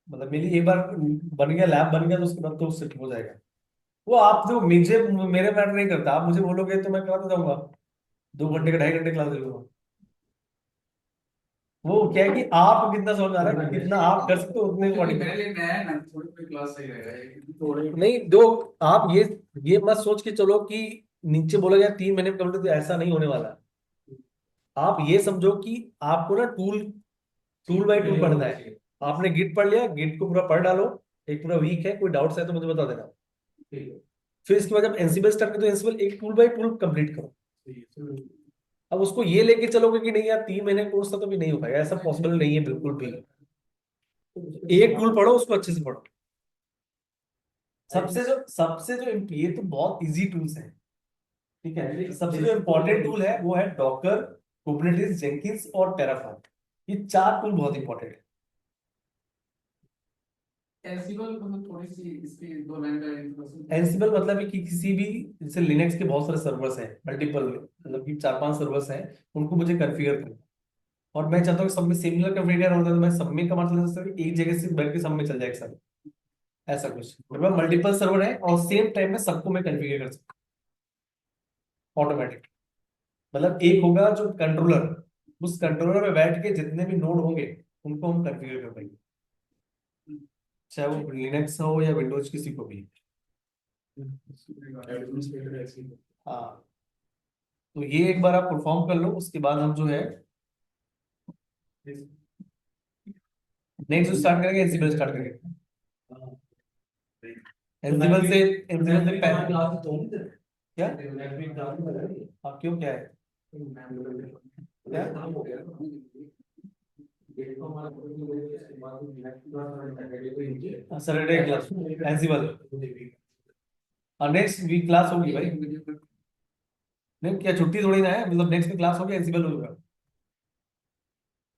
मतलब मेरी एक बार बन गया, लैब बन गया, तो उसके बाद तो उससे हो जाएगा। वो आप जो मुझे, मेरे मैटर नहीं करता, आप मुझे बोलोगे तो मैं कराता जाऊंगा, 2 घंटे का 2.5 घंटे क्लास दे दूंगा। वो क्या है कि आप कितना समझ आ रहा है, कितना आप कर सकते हो उतने क्योंकि अकॉर्डिंग। मेरे लिए नया है ना, थोड़ी कोई क्लास सही रहेगा थोड़े। नहीं दो, आप ये मत सोच के चलो कि नीचे बोला गया 3 महीने में कंप्लीट, तो ऐसा नहीं होने वाला। आप ये समझो कि आपको ना टूल बाय टूल पढ़ना है। आपने गिट पढ़ लिया, गिट को पूरा पढ़ डालो, एक पूरा वीक है, कोई डाउट्स है तो मुझे बता देना। ठीक है। फिर इसके बाद जब एनसीबल स्टार्ट करो तो एनसीबल एक टूल बाय टूल कंप्लीट करो। अब उसको ये लेके चलोगे कि नहीं यार 3 महीने कोर्स था तो भी नहीं हो पाएगा, ऐसा पॉसिबल नहीं है बिल्कुल भी। एक टूल पढ़ो, उसको अच्छे से पढ़ो। सबसे जो ये तो बहुत इजी टूल्स हैं, ठीक है। सबसे जो इम्पोर्टेंट टूल है वो है डॉकर, कुबरनेटिस, जेंकिंस और टेराफॉर्म। ये 4 टूल बहुत इंपॉर्टेंट है। एंसिबल मतलब थोड़ी सी इसकी 2 लाइन का इंट्रोडक्शन। एंसिबल मतलब है कि किसी भी, जैसे लिनक्स के बहुत सारे सर्वर्स हैं, मल्टीपल, मतलब कि 4-5 सर्वर्स हैं, उनको मुझे कॉन्फ़िगर करना है। और मैं चाहता हूँ कि सब में सिमिलर कॉन्फ़िगर होता है, तो मैं सब में कमांड चला सकता हूँ, एक जगह से बैठ के सब में चल जाए एक साथ, ऐसा कुछ। मतलब मल्टीपल सर्वर है और सेम टाइम में सबको मैं कॉन्फ़िगर कर सकता हूँ ऑटोमेटिक। मतलब एक होगा जो कंट्रोलर, उस कंट्रोलर में बैठ के जितने भी नोड होंगे उनको हम कॉन्फ़िगर कर पाएंगे, चाहे वो लिनक्स हो या विंडोज, किसी को भी। हाँ, तो ये एक बार आप परफॉर्म कर लो, उसके बाद हम जो है नेक्स्ट स्टार्ट करेंगे, एनसीबल स्टार्ट करेंगे। एनसीबल से पहले क्या, हाँ क्यों, क्या है, क्या सैटरडे क्लास एनसीबल, और नेक्स्ट वीक क्लास होगी भाई। नहीं क्या छुट्टी थोड़ी ना है, मतलब नेक्स्ट में क्लास होगी, एनसीबल होगा।